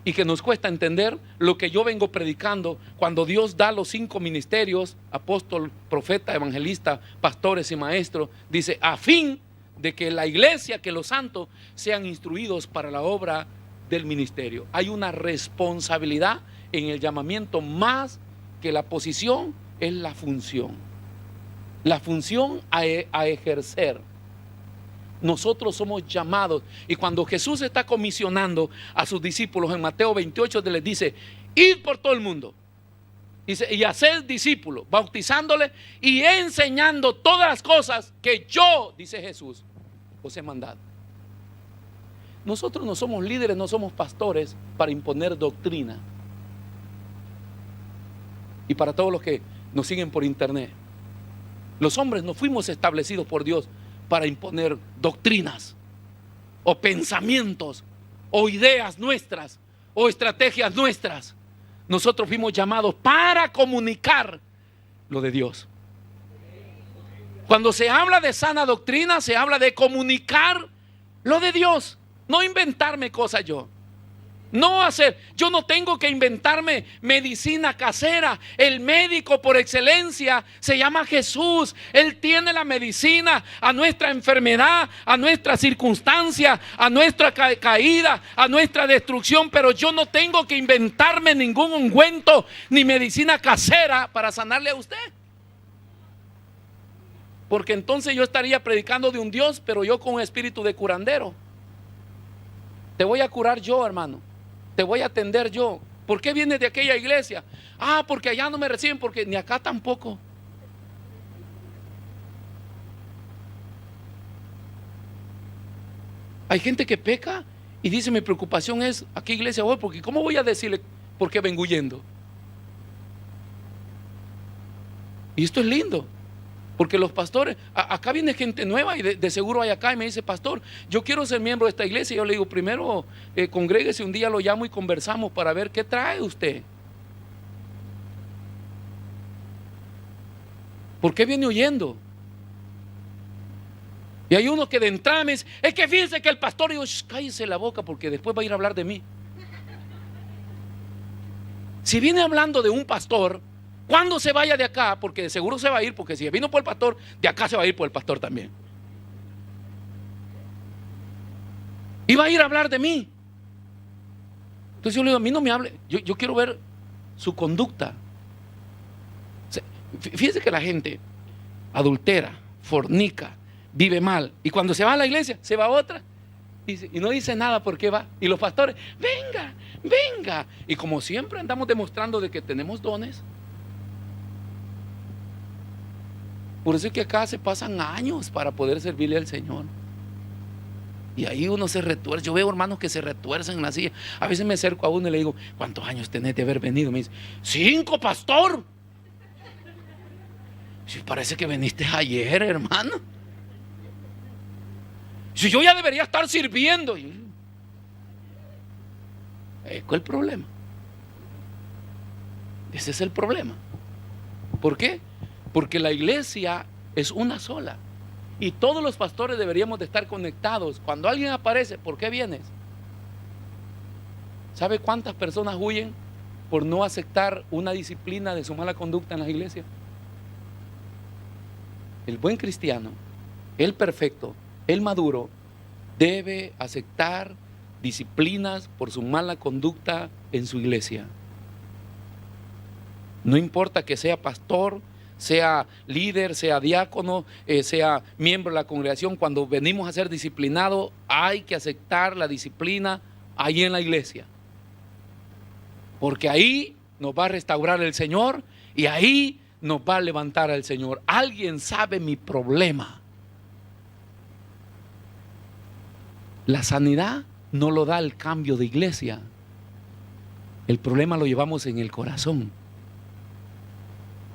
y que nos cuesta entender lo que yo vengo predicando cuando Dios da los 5 ministerios: apóstol, profeta, evangelista, pastores y maestros. Dice, a fin de que la iglesia, que los santos sean instruidos para la obra del ministerio. Hay una responsabilidad en el llamamiento más que la posición, es la función. La función a ejercer. Nosotros somos llamados, y cuando Jesús está comisionando a sus discípulos en Mateo 28, les dice, id por todo el mundo y haced discípulos, bautizándoles y enseñando todas las cosas que yo, dice Jesús, os he mandado. Nosotros no somos líderes, no somos pastores para imponer doctrina. Y para todos los que nos siguen por internet, los hombres no fuimos establecidos por Dios para imponer doctrinas o pensamientos o ideas nuestras o estrategias nuestras. Nosotros fuimos llamados para comunicar lo de Dios. Cuando se habla de sana doctrina, se habla de comunicar lo de Dios, no inventarme cosas yo. No hacer, yo no tengo que inventarme medicina casera. El médico por excelencia se llama Jesús. Él tiene la medicina a nuestra enfermedad, a nuestra circunstancia, a nuestra caída, a nuestra destrucción. Pero yo no tengo que inventarme ningún ungüento ni medicina casera para sanarle a usted. Porque entonces yo estaría predicando de un Dios, pero yo con un espíritu de curandero. Te voy a curar yo, hermano. Te voy a atender yo. ¿Por qué vienes de aquella iglesia? Ah, porque allá no me reciben, porque ni acá tampoco. Hay gente que peca y dice, mi preocupación es a qué iglesia voy, porque ¿cómo voy a decirle por qué vengo huyendo? Y esto es lindo. Porque los pastores, acá viene gente nueva y de seguro hay acá y me dice, pastor, yo quiero ser miembro de esta iglesia. Y yo le digo, primero congréguese, un día lo llamo y conversamos para ver qué trae usted. ¿Por qué viene huyendo? Y hay uno que de entrada me dice, es que fíjense que el pastor, y digo, cállese la boca porque después va a ir a hablar de mí. Si viene hablando de un pastor, cuando se vaya de acá, porque de seguro se va a ir, porque si vino por el pastor, de acá se va a ir por el pastor también. Y va a ir a hablar de mí. Entonces yo le digo, a mí no me hable, yo quiero ver su conducta. O sea, fíjese que la gente adultera, fornica, vive mal, y cuando se va a la iglesia, se va a otra. Y no dice nada por qué va. Y los pastores, venga, venga. Y como siempre andamos demostrando de que tenemos dones. Por eso es que acá se pasan años para poder servirle al Señor. Y ahí uno se retuerce. Yo veo hermanos que se retuercen en la silla. A veces me acerco a uno y le digo, ¿cuántos años tenés de haber venido? Me dice, 5, pastor. Sí, parece que viniste ayer, hermano. Si yo ya debería estar sirviendo. ¿Cuál es el problema? Ese es el problema. ¿Por qué? Porque la iglesia es una sola. Y todos los pastores deberíamos de estar conectados. Cuando alguien aparece, ¿por qué vienes? ¿Sabe cuántas personas huyen por no aceptar una disciplina de su mala conducta en las iglesias? El buen cristiano, el perfecto, el maduro, debe aceptar disciplinas por su mala conducta en su iglesia. No importa que sea pastor, sea líder, sea diácono, sea miembro de la congregación. Cuando venimos a ser disciplinados, hay que aceptar la disciplina ahí en la iglesia, porque ahí nos va a restaurar el Señor y ahí nos va a levantar el Señor. Alguien sabe mi problema. La sanidad no lo da el cambio de iglesia. El problema lo llevamos en el corazón.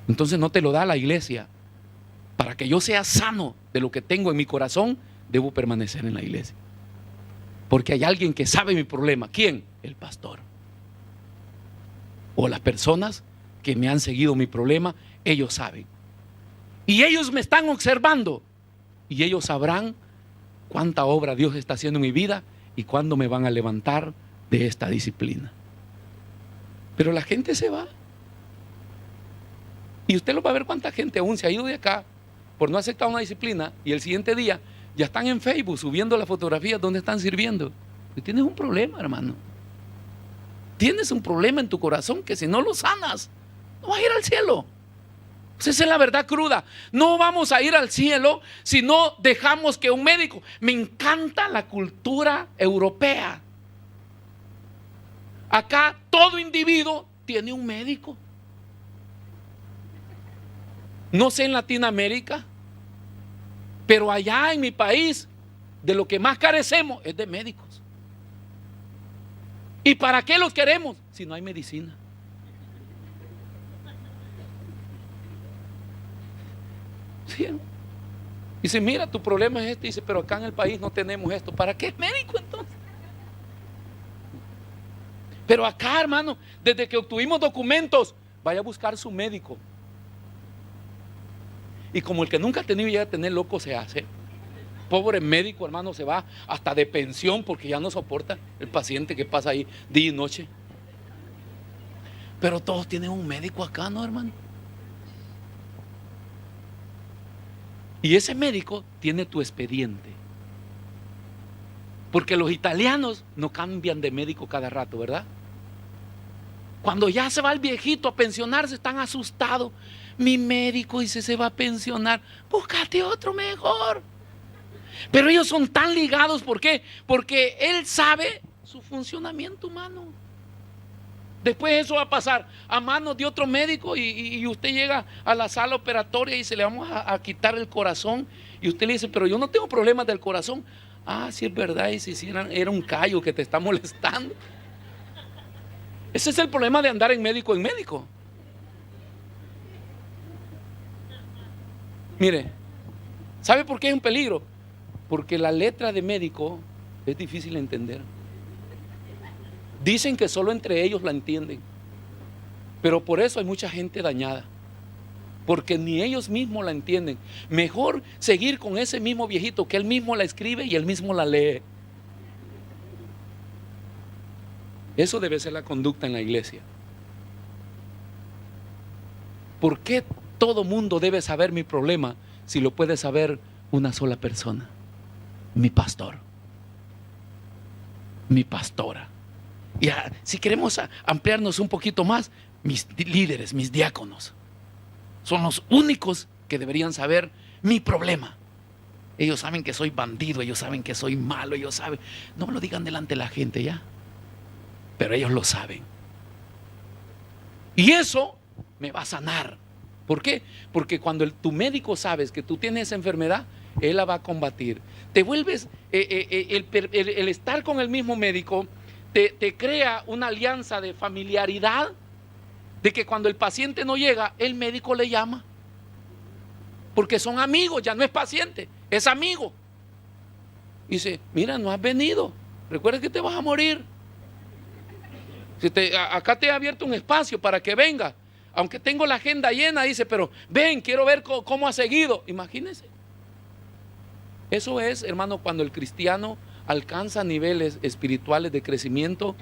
Entonces no te lo da la iglesia. Para que yo sea sano de lo que tengo en mi corazón, debo permanecer en la iglesia, porque hay alguien que sabe mi problema. ¿Quién? El pastor. O las personas que me han seguido mi problema, ellos saben. Y ellos me están observando. Y ellos sabrán cuánta obra Dios está haciendo en mi vida y cuándo me van a levantar de esta disciplina. Pero la gente se va. Y usted lo va a ver cuánta gente aún se ha ido de acá por no aceptar una disciplina, y el siguiente día ya están en Facebook subiendo las fotografías donde están sirviendo. Y tienes un problema, hermano. Tienes un problema en tu corazón que si no lo sanas, no vas a ir al cielo. Pues esa es la verdad cruda. No vamos a ir al cielo si no dejamos que un médico. Me encanta la cultura europea. Acá todo individuo tiene un médico. No sé en Latinoamérica, pero allá en mi país, de lo que más carecemos es de médicos. ¿Y para qué los queremos si no hay medicina? ¿Sí? Dice, mira, tu problema es este. Dice, pero acá en el país no tenemos esto. ¿Para qué es médico entonces? Pero acá, hermano, desde que obtuvimos documentos, vaya a buscar su médico. Y como el que nunca ha tenido, llega a tener, loco se hace. Pobre médico, hermano, se va hasta de pensión porque ya no soporta el paciente que pasa ahí día y noche. Pero todos tienen un médico acá, ¿no, hermano? Y ese médico tiene tu expediente. Porque los italianos no cambian de médico cada rato, ¿verdad? Cuando ya se va el viejito a pensionarse, están asustados. Mi médico dice se va a pensionar, búscate otro mejor. Pero ellos son tan ligados, ¿por qué? Porque él sabe su funcionamiento humano. Después eso va a pasar a manos de otro médico y usted llega a la sala operatoria y se le vamos a quitar el corazón. Y usted le dice, pero yo no tengo problemas del corazón. Ah, sí es verdad, y si era un callo que te está molestando. Ese es el problema de andar en médico en médico. Mire, ¿sabe por qué es un peligro? Porque la letra de médico es difícil de entender. Dicen que solo entre ellos la entienden, pero por eso hay mucha gente dañada, porque ni ellos mismos la entienden. Mejor seguir con ese mismo viejito que él mismo la escribe y él mismo la lee. Eso debe ser la conducta en la iglesia. ¿Por qué todo mundo debe saber mi problema si lo puede saber una sola persona? Mi pastor, mi pastora. Y si queremos ampliarnos un poquito más, mis líderes, mis diáconos son los únicos que deberían saber mi problema. Ellos saben que soy bandido, ellos saben que soy malo, ellos saben. No me lo digan delante de la gente ya, pero ellos lo saben. Y eso me va a sanar. ¿Por qué? Porque cuando tu médico sabes que tú tienes esa enfermedad, él la va a combatir. Te vuelves, el estar con el mismo médico te crea una alianza de familiaridad, de que cuando el paciente no llega, el médico le llama. Porque son amigos, ya no es paciente, es amigo. Y dice, mira, no has venido. Recuerda que te vas a morir. Acá te he abierto un espacio para que venga. Aunque tengo la agenda llena, dice, pero ven, quiero ver cómo ha seguido. Imagínense. Eso es, hermano, cuando el cristiano alcanza niveles espirituales de crecimiento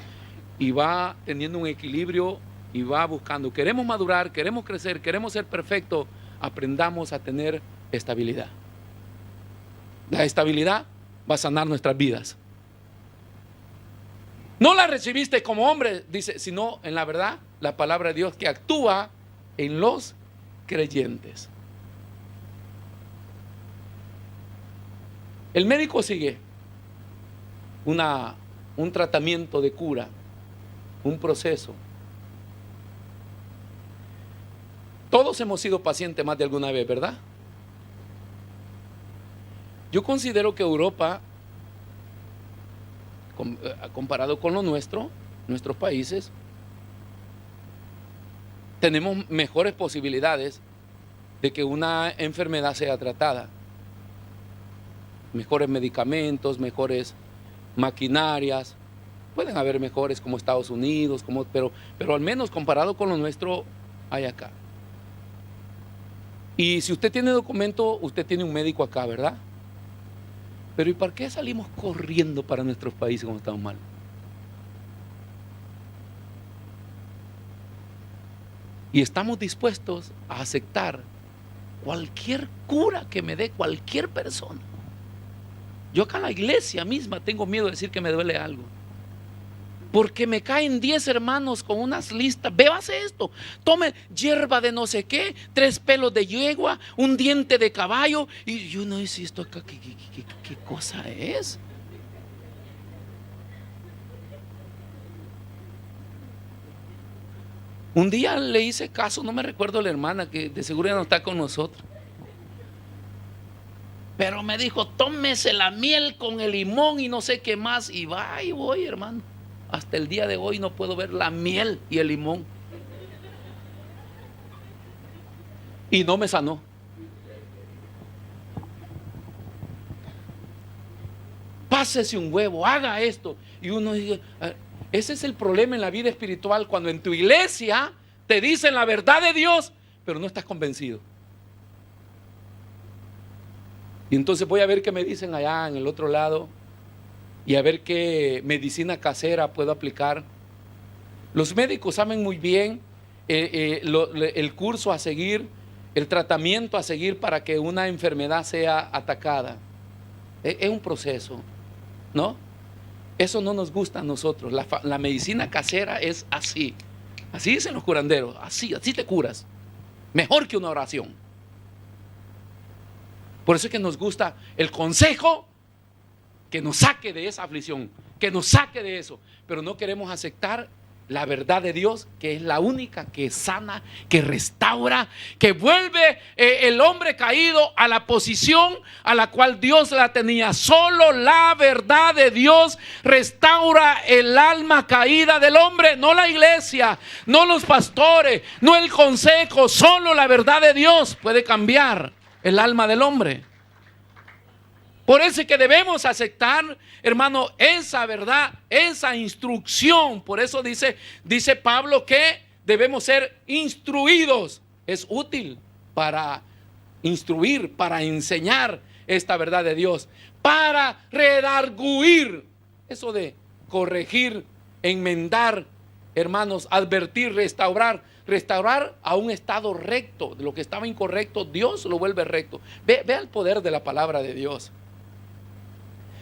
y va teniendo un equilibrio y va buscando. Queremos madurar, queremos crecer, queremos ser perfectos. Aprendamos a tener estabilidad. La estabilidad va a sanar nuestras vidas. No la recibiste como hombre, dice, sino en la verdad, la palabra de Dios que actúa en los creyentes. El médico sigue un tratamiento de cura, un proceso. Todos hemos sido pacientes más de alguna vez, ¿verdad? Yo considero que Europa, comparado con lo nuestro, nuestros países, tenemos mejores posibilidades de que una enfermedad sea tratada. Mejores medicamentos, mejores maquinarias. Pueden haber mejores como Estados Unidos, pero al menos comparado con lo nuestro hay acá. Y si usted tiene documento, usted tiene un médico acá, ¿verdad? Pero ¿y para qué salimos corriendo para nuestros países cuando estamos mal? Y estamos dispuestos a aceptar cualquier cura que me dé cualquier persona. Yo acá en la iglesia misma tengo miedo de decir que me duele algo. Porque me caen 10 hermanos con unas listas. Bébase esto, tome hierba de no sé qué, 3 pelos de yegua, un diente de caballo. Y yo no sé esto acá, ¿qué cosa es? Un día le hice caso, no me recuerdo a la hermana, que de seguro ya no está con nosotros. Pero me dijo, tómese la miel con el limón y no sé qué más. Y va y voy, hermano. Hasta el día de hoy no puedo ver la miel y el limón. Y no me sanó. Pásese un huevo, haga esto. Y uno dice, ese es el problema en la vida espiritual, cuando en tu iglesia te dicen la verdad de Dios, pero no estás convencido. Y entonces voy a ver qué me dicen allá en el otro lado y a ver qué medicina casera puedo aplicar. Los médicos saben muy bien el curso a seguir, el tratamiento a seguir para que una enfermedad sea atacada. Es un proceso, ¿no? Eso no nos gusta a nosotros. La medicina casera es así. Así dicen los curanderos. Así te curas. Mejor que una oración. Por eso es que nos gusta el consejo que nos saque de esa aflicción, que nos saque de eso. Pero no queremos aceptar la verdad de Dios, que es la única que sana, que restaura, que vuelve el hombre caído a la posición a la cual Dios la tenía. Solo la verdad de Dios restaura el alma caída del hombre, no la iglesia, no los pastores, no el consejo. Solo la verdad de Dios puede cambiar el alma del hombre. Por eso es que debemos aceptar, hermano, esa verdad, esa instrucción. Por eso dice Pablo que debemos ser instruidos. Es útil para instruir, para enseñar esta verdad de Dios, para redarguir. Eso de corregir, enmendar, hermanos, advertir, restaurar a un estado recto. De lo que estaba incorrecto, Dios lo vuelve recto. Ve el poder de la palabra de Dios.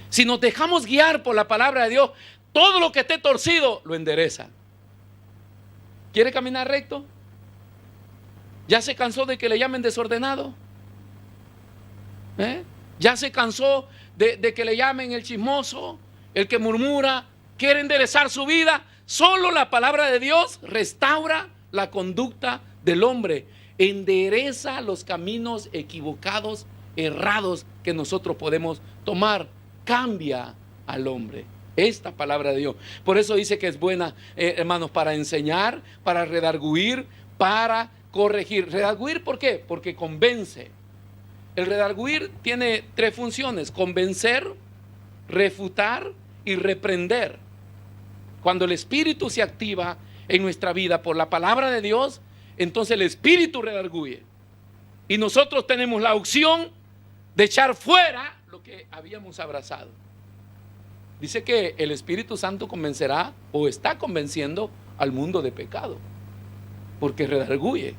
Si nos dejamos guiar por la palabra de Dios, todo lo que esté torcido lo endereza. ¿Quiere caminar recto? ¿Ya se cansó de que le llamen desordenado? ¿Ya se cansó de que le llamen el chismoso, el que murmura? ¿Quiere enderezar su vida? Solo la palabra de Dios restaura la conducta del hombre, endereza los caminos equivocados, errados que nosotros podemos tomar. Cambia al hombre. Esta palabra de Dios. Por eso dice que es buena, hermanos, para enseñar, para redarguir, para corregir. ¿Redarguir por qué? Porque convence. El redarguir tiene 3 funciones: convencer, refutar y reprender. Cuando el Espíritu se activa en nuestra vida por la palabra de Dios, entonces el Espíritu redarguye. Y nosotros tenemos la opción de echar fuera lo que habíamos abrazado. Dice que el Espíritu Santo convencerá o está convenciendo al mundo de pecado, porque redarguye.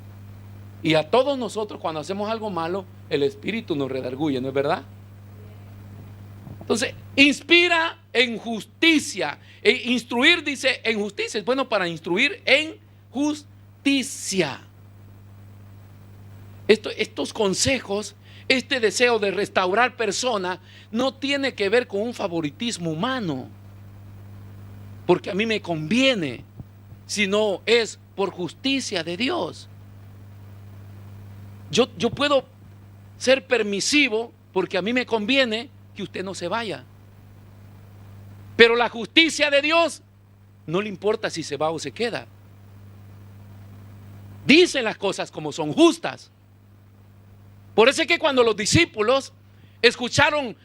Y a todos nosotros cuando hacemos algo malo, el Espíritu nos redarguye, ¿no es verdad? Entonces, inspira en justicia. Instruir, dice, en justicia. Es bueno para instruir en justicia. Estos consejos, este deseo de restaurar personas, no tiene que ver con un favoritismo humano, porque a mí me conviene, sino es por justicia de Dios. Yo puedo ser permisivo porque a mí me conviene que usted no se vaya. Pero la justicia de Dios no le importa si se va o se queda. Dicen las cosas como son, justas. Por eso es que cuando los discípulos escucharon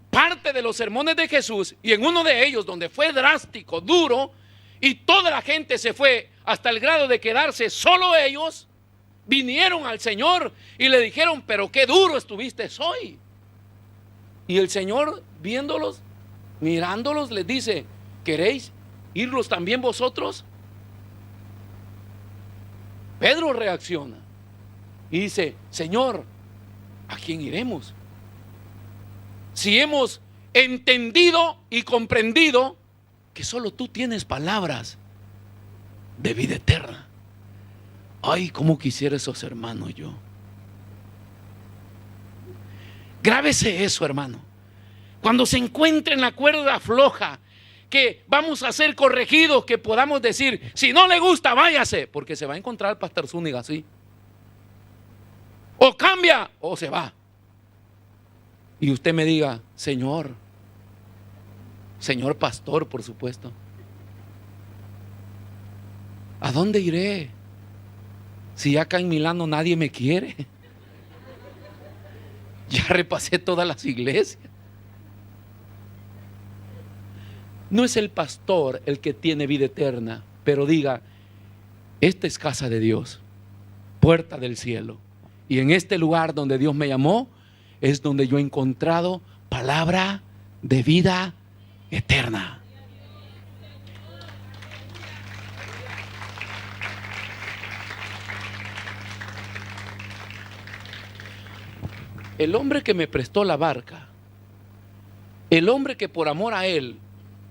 parte de los sermones de Jesús, y en uno de ellos donde fue drástico, duro, y toda la gente se fue hasta el grado de quedarse solo ellos, vinieron al Señor y le dijeron: pero qué duro estuviste hoy. Y el Señor, viéndolos, mirándolos, les dice: ¿queréis irlos también vosotros? Pedro reacciona y dice: Señor, ¿a quién iremos? Si hemos entendido y comprendido que solo tú tienes palabras de vida eterna. Ay, cómo quisiera esos hermanos yo. Grábese eso, hermano. Cuando se encuentre en la cuerda floja, que vamos a ser corregidos, que podamos decir: si no le gusta, váyase, porque se va a encontrar el pastor Zúñiga así. O cambia o se va. Y usted me diga: Señor pastor, por supuesto, ¿a dónde iré? Si acá en Milano nadie me quiere. Ya repasé todas las iglesias. No es el pastor el que tiene vida eterna, pero diga: esta es casa de Dios, puerta del cielo. Y en este lugar donde Dios me llamó, es donde yo he encontrado palabra de vida eterna. El hombre que me prestó la barca, el hombre que por amor a él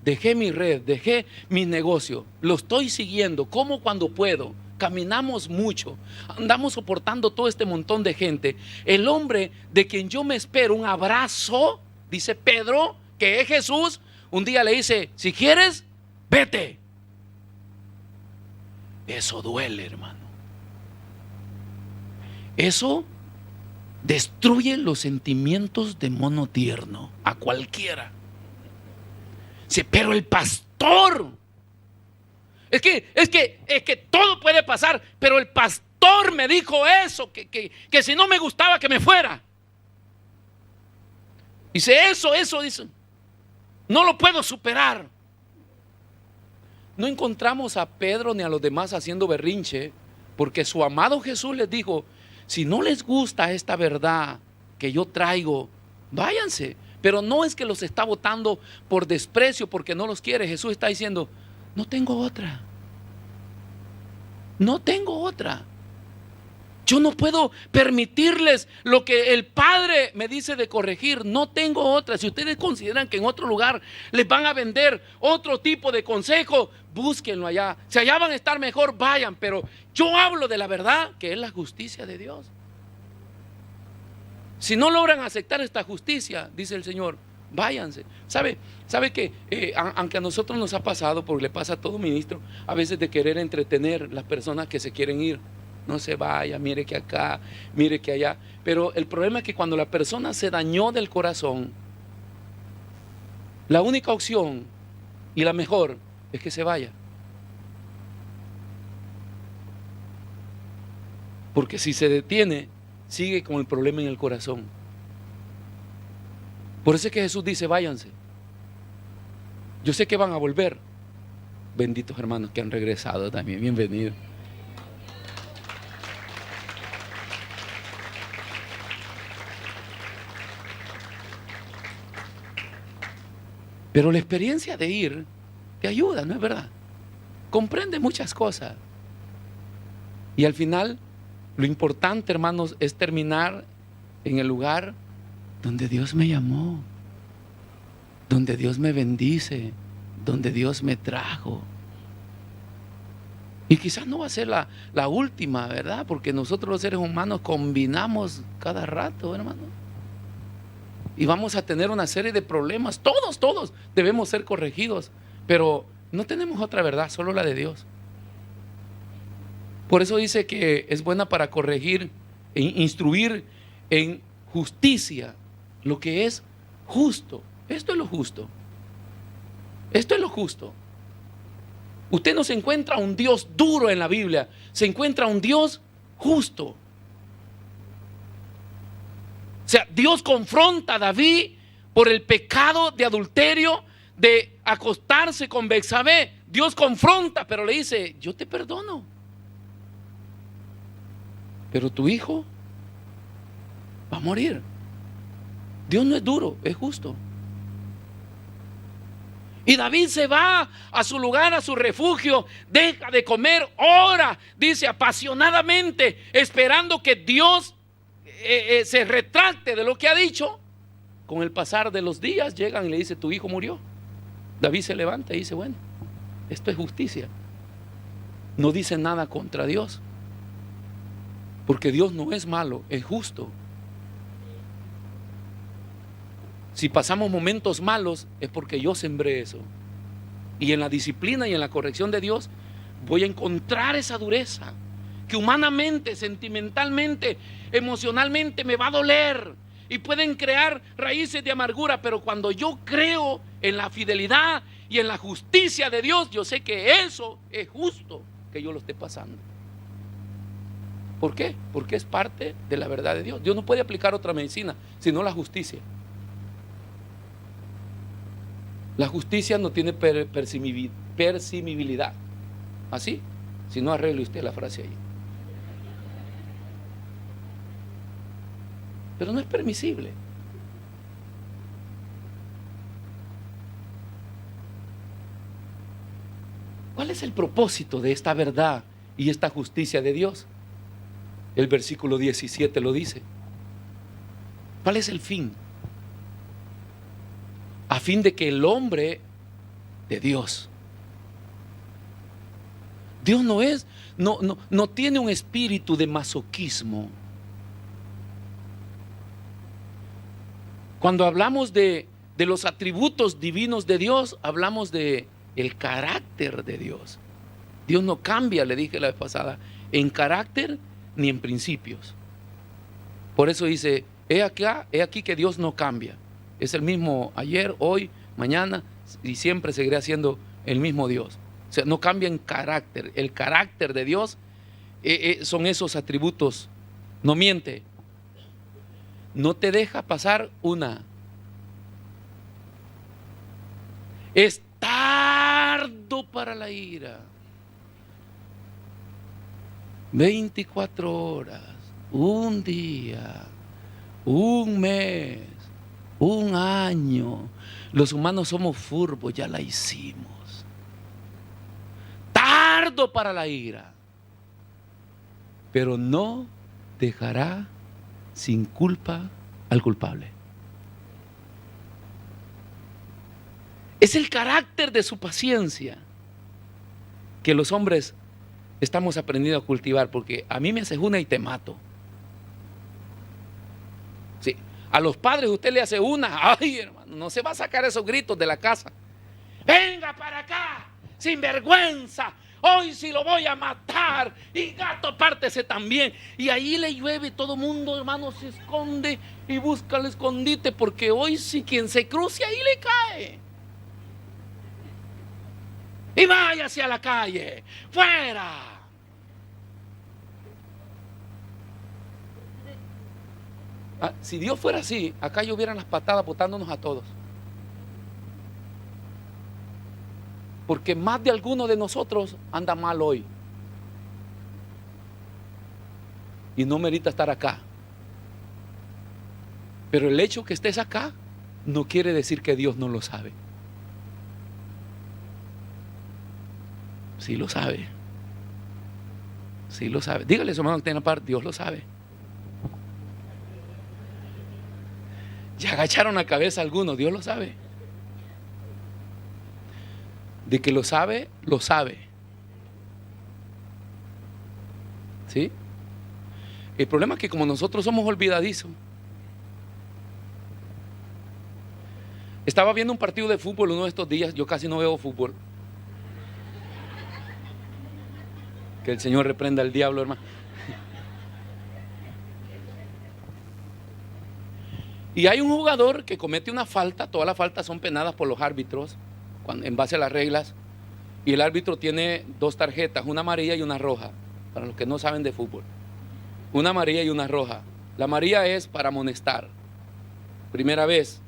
dejé mi red, dejé mi negocio, lo estoy siguiendo como cuando puedo. Caminamos mucho, andamos soportando todo este montón de gente. El hombre de quien yo me espero un abrazo, dice Pedro, que es Jesús, un día le dice: si quieres, vete. Eso duele, hermano. Eso destruye los sentimientos de mono tierno a cualquiera. Sí, pero el pastor, es que todo puede pasar, pero el pastor me dijo eso, que si no me gustaba que me fuera. Dice: eso, dice, no lo puedo superar. No encontramos a Pedro ni a los demás haciendo berrinche, porque su amado Jesús les dijo: si no les gusta esta verdad que yo traigo, váyanse. Pero no es que los está votando por desprecio, porque no los quiere. Jesús está diciendo: no tengo otra. No tengo otra. Yo no puedo permitirles lo que el Padre me dice de corregir. No tengo otra. Si ustedes consideran que en otro lugar les van a vender otro tipo de consejo, búsquenlo allá. Si allá van a estar mejor, vayan. Pero yo hablo de la verdad, que es la justicia de Dios. Si no logran aceptar esta justicia, dice el Señor, váyanse. ¿Sabe que aunque a nosotros nos ha pasado, porque le pasa a todo ministro, a veces de querer entretener las personas que se quieren ir? No se vaya, mire que acá, mire que allá. Pero el problema es que cuando la persona se dañó del corazón, la única opción y la mejor es que se vaya. Porque si se detiene, sigue con el problema en el corazón. Por eso es que Jesús dice: váyanse. Yo sé que van a volver. Benditos hermanos que han regresado también, bienvenidos. Pero la experiencia de ir te ayuda, ¿no es verdad? Comprende muchas cosas. Y al final, lo importante, hermanos, es terminar en el lugar donde Dios me llamó, donde Dios me bendice, donde Dios me trajo. Y quizás no va a ser la última, ¿verdad? Porque nosotros los seres humanos combinamos cada rato, hermano. Y vamos a tener una serie de problemas. Todos debemos ser corregidos. Pero no tenemos otra verdad, solo la de Dios. Por eso dice que es buena para corregir e instruir en justicia, lo que es justo. Esto es lo justo. Esto es lo justo. Usted no se encuentra un Dios duro en la Biblia, se encuentra un Dios justo. O sea, Dios confronta a David por el pecado de adulterio, de acostarse con Betsabé. Dios confronta, pero le dice: yo te perdono, pero tu hijo va a morir. Dios no es duro, es justo. Y David se va a su lugar, a su refugio, deja de comer, ora, dice, apasionadamente, esperando que Dios se retracte de lo que ha dicho. Con el pasar de los días llegan y le dice: tu hijo murió. David se levanta y dice: bueno, esto es justicia. No dice nada contra Dios, porque Dios no es malo, es justo. Si pasamos momentos malos es porque yo sembré eso. Y en la disciplina y en la corrección de Dios voy a encontrar esa dureza que humanamente, sentimentalmente, emocionalmente me va a doler. Y pueden crear raíces de amargura. Pero cuando yo creo en la fidelidad y en la justicia de Dios, yo sé que eso es justo que yo lo esté pasando. ¿Por qué? Porque es parte de la verdad de Dios. Dios no puede aplicar otra medicina sino la justicia. La justicia no tiene persimibilidad. ¿Así? Si no, arregle usted la frase ahí. Pero no es permisible. ¿Cuál es el propósito de esta verdad y esta justicia de Dios? El versículo 17 lo dice. ¿Cuál es el fin? A fin de que el hombre de Dios no tiene un espíritu de masoquismo. Cuando hablamos de los atributos divinos de Dios, hablamos de el carácter de Dios. Dios no cambia, le dije la vez pasada, en carácter ni en principios. Por eso dice: he aquí que Dios no cambia. Es el mismo ayer, hoy, mañana, y siempre seguirá siendo el mismo Dios. O sea, no cambia en carácter. El carácter de Dios son esos atributos. No miente. No te deja pasar una. Es tardo para la ira. 24 horas, un día, un mes, un año. Los humanos somos furбos, ya la hicimos. Tardo para la ira, pero no dejará sin culpa al culpable. Es el carácter de su paciencia que los hombres estamos aprendiendo a cultivar, porque a mí me haces una y te mato. Sí. A los padres usted le hace una, ay hermano, no se va a sacar esos gritos de la casa. Venga para acá, sinvergüenza, hoy sí lo voy a matar, y gato pártese también. Y ahí le llueve, todo mundo, hermano, se esconde y busca el escondite, porque hoy sí quien se cruce ahí le cae. Y váyase a la calle, fuera. Si Dios fuera así, acá hubieran las patadas botándonos a todos. Porque más de alguno de nosotros anda mal hoy. Y no merita estar acá. Pero el hecho que estés acá no quiere decir que Dios no lo sabe. Sí lo sabe. Sí lo sabe. Dígale a su hermano que tiene par, Dios lo sabe. Ya agacharon la cabeza algunos, Dios lo sabe. De que lo sabe, lo sabe. ¿Sí? El problema es que como nosotros somos olvidadizos. Estaba viendo un partido de fútbol uno de estos días, yo casi no veo fútbol. Que el Señor reprenda al diablo, hermano. Y hay un jugador que comete una falta, todas las faltas son penadas por los árbitros, en base a las reglas, y el árbitro tiene dos tarjetas, una amarilla y una roja, para los que no saben de fútbol. Una amarilla y una roja. La amarilla es para amonestar, primera vez.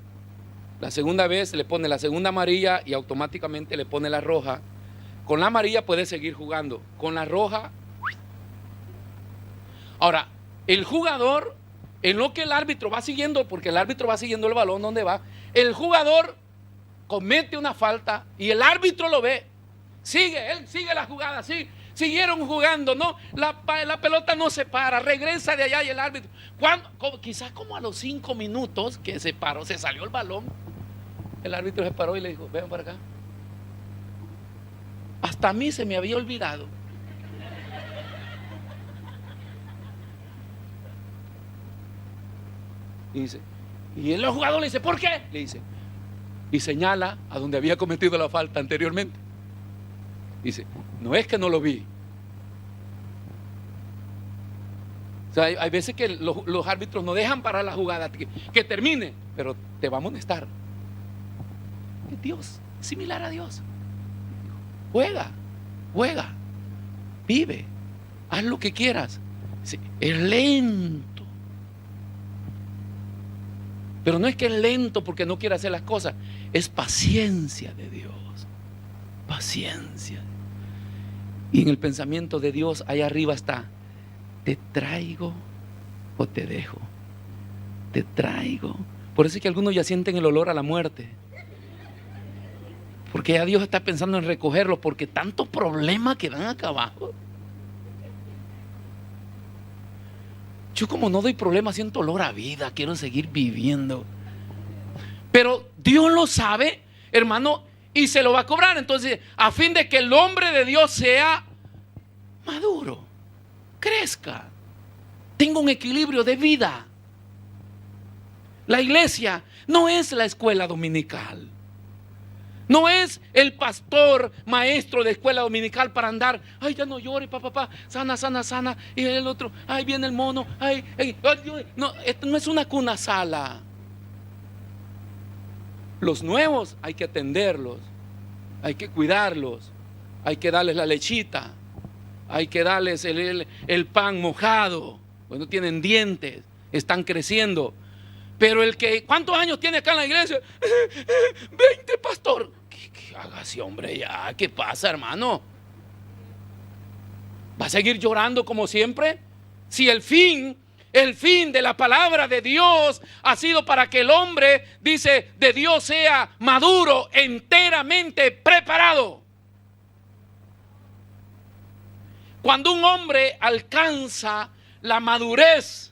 La segunda vez le pone la segunda amarilla y automáticamente le pone la roja. Con la amarilla puede seguir jugando, con la roja. Ahora, el jugador, en lo que el árbitro va siguiendo, porque el árbitro va siguiendo el balón donde va, el jugador comete una falta y el árbitro lo ve. Él sigue la jugada, sí, siguieron jugando, no, la pelota no se para, regresa de allá y el árbitro, quizás como a los 5 minutos que se paró, se salió el balón, el árbitro se paró y le dijo, ven para acá. Hasta a mí se me había olvidado. Y dice, y el jugador le dice, ¿por qué? Le dice, y señala a donde había cometido la falta anteriormente. Dice, no es que no lo vi. O sea, hay veces que los árbitros no dejan parar la jugada, que termine, pero te va a amonestar. Es Dios, similar a Dios. Juega, vive, haz lo que quieras. Es lento. Pero no es que es lento porque no quiere hacer las cosas, es paciencia de Dios. Paciencia. Y en el pensamiento de Dios, allá arriba está, te traigo o te dejo. Te traigo. Por eso es que algunos ya sienten el olor a la muerte. Porque ya Dios está pensando en recogerlos, porque tantos problemas que dan acá abajo. Yo como no doy problemas, siento olor a vida, quiero seguir viviendo. Pero Dios lo sabe, hermano, y se lo va a cobrar. Entonces, a fin de que el hombre de Dios sea maduro, crezca, tenga un equilibrio de vida. La iglesia no es la escuela dominical. No es el pastor maestro de escuela dominical para andar, ay, ya no llore, papá, sana, y el otro, ay, viene el mono, ay, no, esto no es una cuna sala. Los nuevos hay que atenderlos, hay que cuidarlos, hay que darles la lechita, hay que darles el pan mojado, pues no tienen dientes, están creciendo. Pero ¿cuántos años tiene acá en la iglesia? 20, pastor. ¿Qué haga ese hombre ya? ¿Qué pasa, hermano? ¿Va a seguir llorando como siempre? Si el fin de la palabra de Dios ha sido para que el hombre, dice, de Dios sea maduro, enteramente preparado. Cuando un hombre alcanza la madurez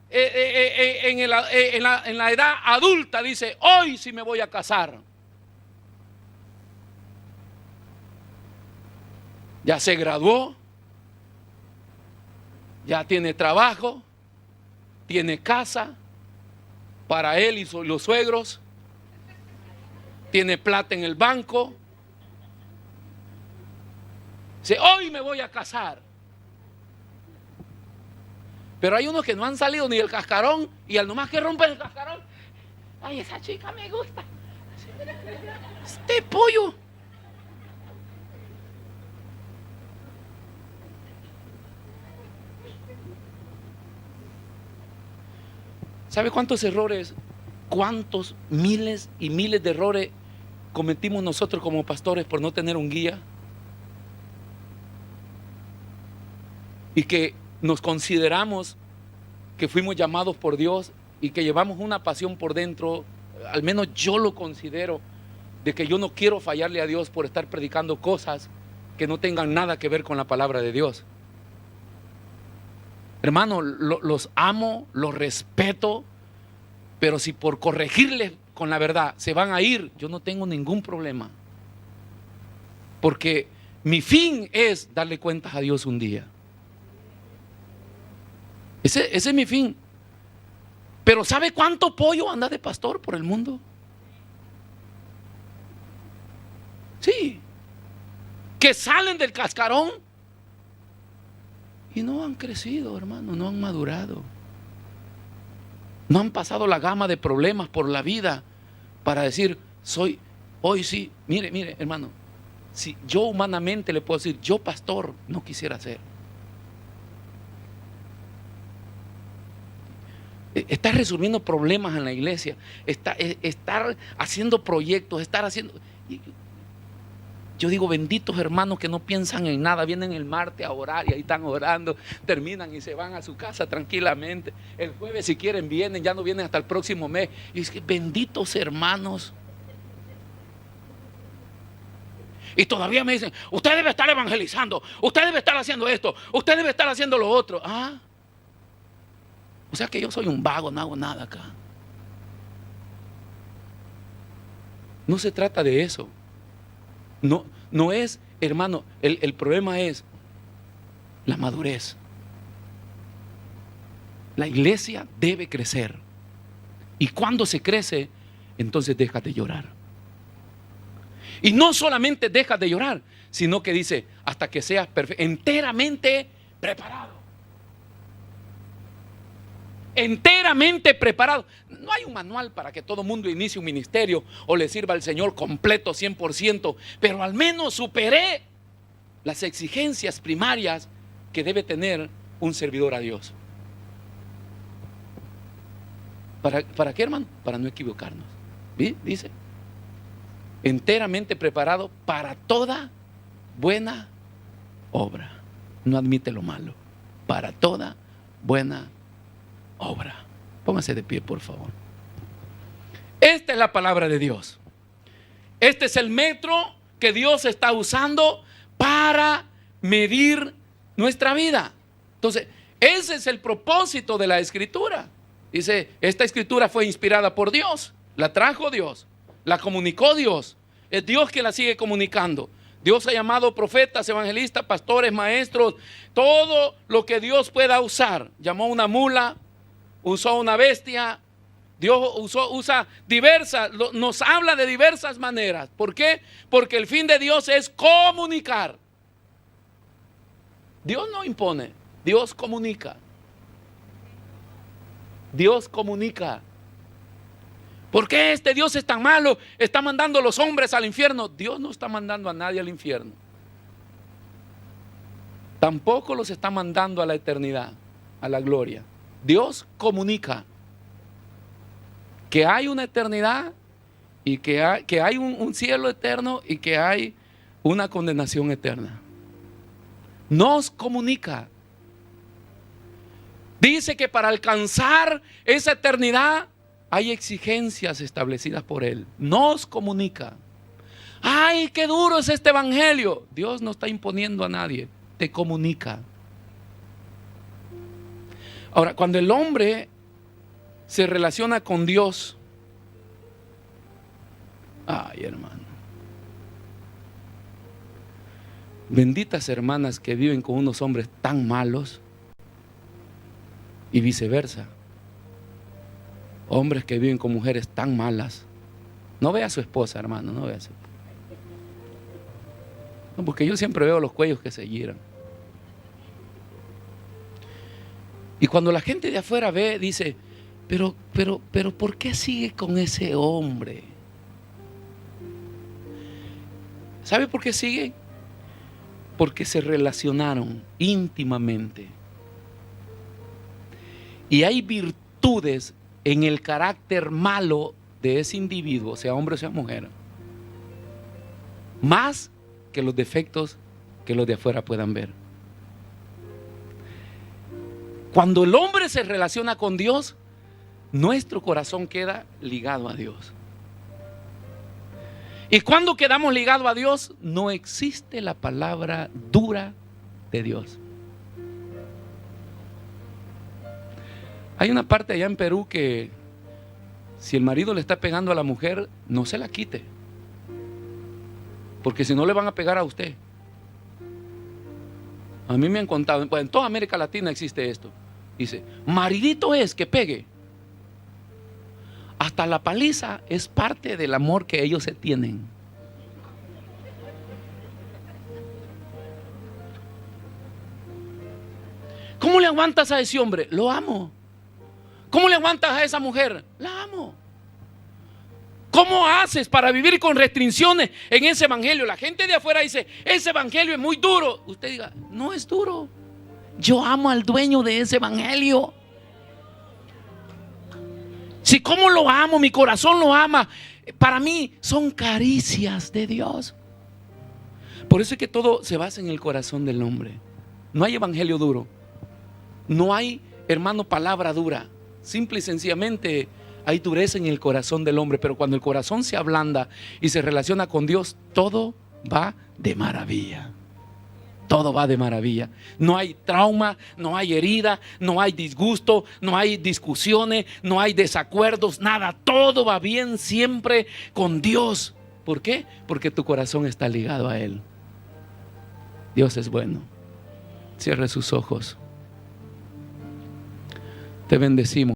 en la edad adulta, dice, hoy sí me voy a casar. Ya se graduó, ya tiene trabajo, tiene casa para él y los suegros, tiene plata en el banco. Dice, hoy me voy a casar. Pero hay unos que no han salido ni del cascarón y al nomás que rompen el cascarón, ay, esa chica me gusta. Este pollo. ¿Sabe cuántos errores? ¿Cuántos miles y miles de errores cometimos nosotros como pastores por no tener un guía? Y que nos consideramos que fuimos llamados por Dios y que llevamos una pasión por dentro, al menos yo lo considero, de que yo no quiero fallarle a Dios por estar predicando cosas que no tengan nada que ver con la palabra de Dios. Hermano, los amo, los respeto, pero si por corregirles con la verdad se van a ir, yo no tengo ningún problema. Porque mi fin es darle cuentas a Dios un día. Ese es mi fin. Pero ¿sabe cuánto pollo anda de pastor por el mundo? Sí. Que salen del cascarón y no han crecido, hermano, no han madurado. No han pasado la gama de problemas por la vida para decir, hoy sí, mire, hermano, si yo humanamente le puedo decir, yo pastor no quisiera ser. Estar resolviendo problemas en la iglesia, estar haciendo proyectos, estar haciendo... Yo digo, benditos hermanos que no piensan en nada, vienen el martes a orar y ahí están orando, terminan y se van a su casa tranquilamente. El jueves si quieren vienen, ya no vienen hasta el próximo mes. Y es que benditos hermanos. Y todavía me dicen, usted debe estar evangelizando, usted debe estar haciendo esto, usted debe estar haciendo lo otro. O sea que yo soy un vago, no hago nada acá. No se trata de eso. No es, hermano, el problema es la madurez. La iglesia debe crecer. Y cuando se crece, entonces deja de llorar. Y no solamente deja de llorar, sino que dice, hasta que seas enteramente preparado. Enteramente preparado. No hay un manual para que todo mundo inicie un ministerio o le sirva al Señor completo 100%, pero al menos superé las exigencias primarias que debe tener un servidor a Dios. ¿Para qué, hermano? Para no equivocarnos. ¿Sí? Dice, enteramente preparado para toda buena obra. No admite lo malo. Para toda buena obra. Póngase de pie, por favor. Esta es la palabra de Dios. Este es el metro que Dios está usando para medir nuestra vida. Entonces, ese es el propósito de la escritura. Dice, esta escritura fue inspirada por Dios, la trajo Dios, la comunicó Dios. Es Dios que la sigue comunicando. Dios ha llamado profetas, evangelistas, pastores, maestros, todo lo que Dios pueda usar. Llamó una mula, usó una bestia. Dios usa diversas, nos habla de diversas maneras. ¿Por qué? Porque el fin de Dios es comunicar. Dios no impone, Dios comunica. Dios comunica. ¿Por qué este Dios es tan malo? Está mandando a los hombres al infierno. Dios no está mandando a nadie al infierno. Tampoco los está mandando a la eternidad, a la gloria. Dios comunica que hay una eternidad y que hay un cielo eterno y que hay una condenación eterna. Nos comunica. Dice que para alcanzar esa eternidad hay exigencias establecidas por Él. Nos comunica. ¡Ay, qué duro es este evangelio! Dios no está imponiendo a nadie, te comunica. Ahora, cuando el hombre se relaciona con Dios, ay, hermano, benditas hermanas que viven con unos hombres tan malos y viceversa. Hombres que viven con mujeres tan malas. No vea a su esposa, hermano, no vea a su esposa. No, porque yo siempre veo los cuellos que se giran. Y cuando la gente de afuera ve, dice, pero ¿por qué sigue con ese hombre? ¿Sabe por qué sigue? Porque se relacionaron íntimamente. Y hay virtudes en el carácter malo de ese individuo, sea hombre o sea mujer, más que los defectos que los de afuera puedan ver. Cuando el hombre se relaciona con Dios, nuestro corazón queda ligado a Dios. Y cuando quedamos ligados a Dios, no existe la palabra dura de Dios. Hay una parte allá en Perú que si el marido le está pegando a la mujer, no se la quite, porque si no le van a pegar a usted. A mí me han contado, pues en toda América Latina existe esto. Dice, maridito es que pegue. Hasta la paliza es parte del amor que ellos se tienen. ¿Cómo le aguantas a ese hombre? Lo amo. ¿Cómo le aguantas a esa mujer? La amo. ¿Cómo haces para vivir con restricciones en ese evangelio? La gente de afuera dice, ese evangelio es muy duro. Usted diga, no es duro. Yo amo al dueño de ese evangelio. Si cómo lo amo, mi corazón lo ama. Para mí son caricias de Dios. Por eso es que todo se basa en el corazón del hombre. No hay evangelio duro. No hay, hermano, palabra dura. Simple y sencillamente hay dureza en el corazón del hombre. Pero cuando el corazón se ablanda y se relaciona con Dios, todo va de maravilla. Todo va de maravilla. No hay trauma, no hay herida, no hay disgusto, no hay discusiones, no hay desacuerdos, nada. Todo va bien siempre con Dios. ¿Por qué? Porque tu corazón está ligado a Él. Dios es bueno. Cierre sus ojos. Te bendecimos.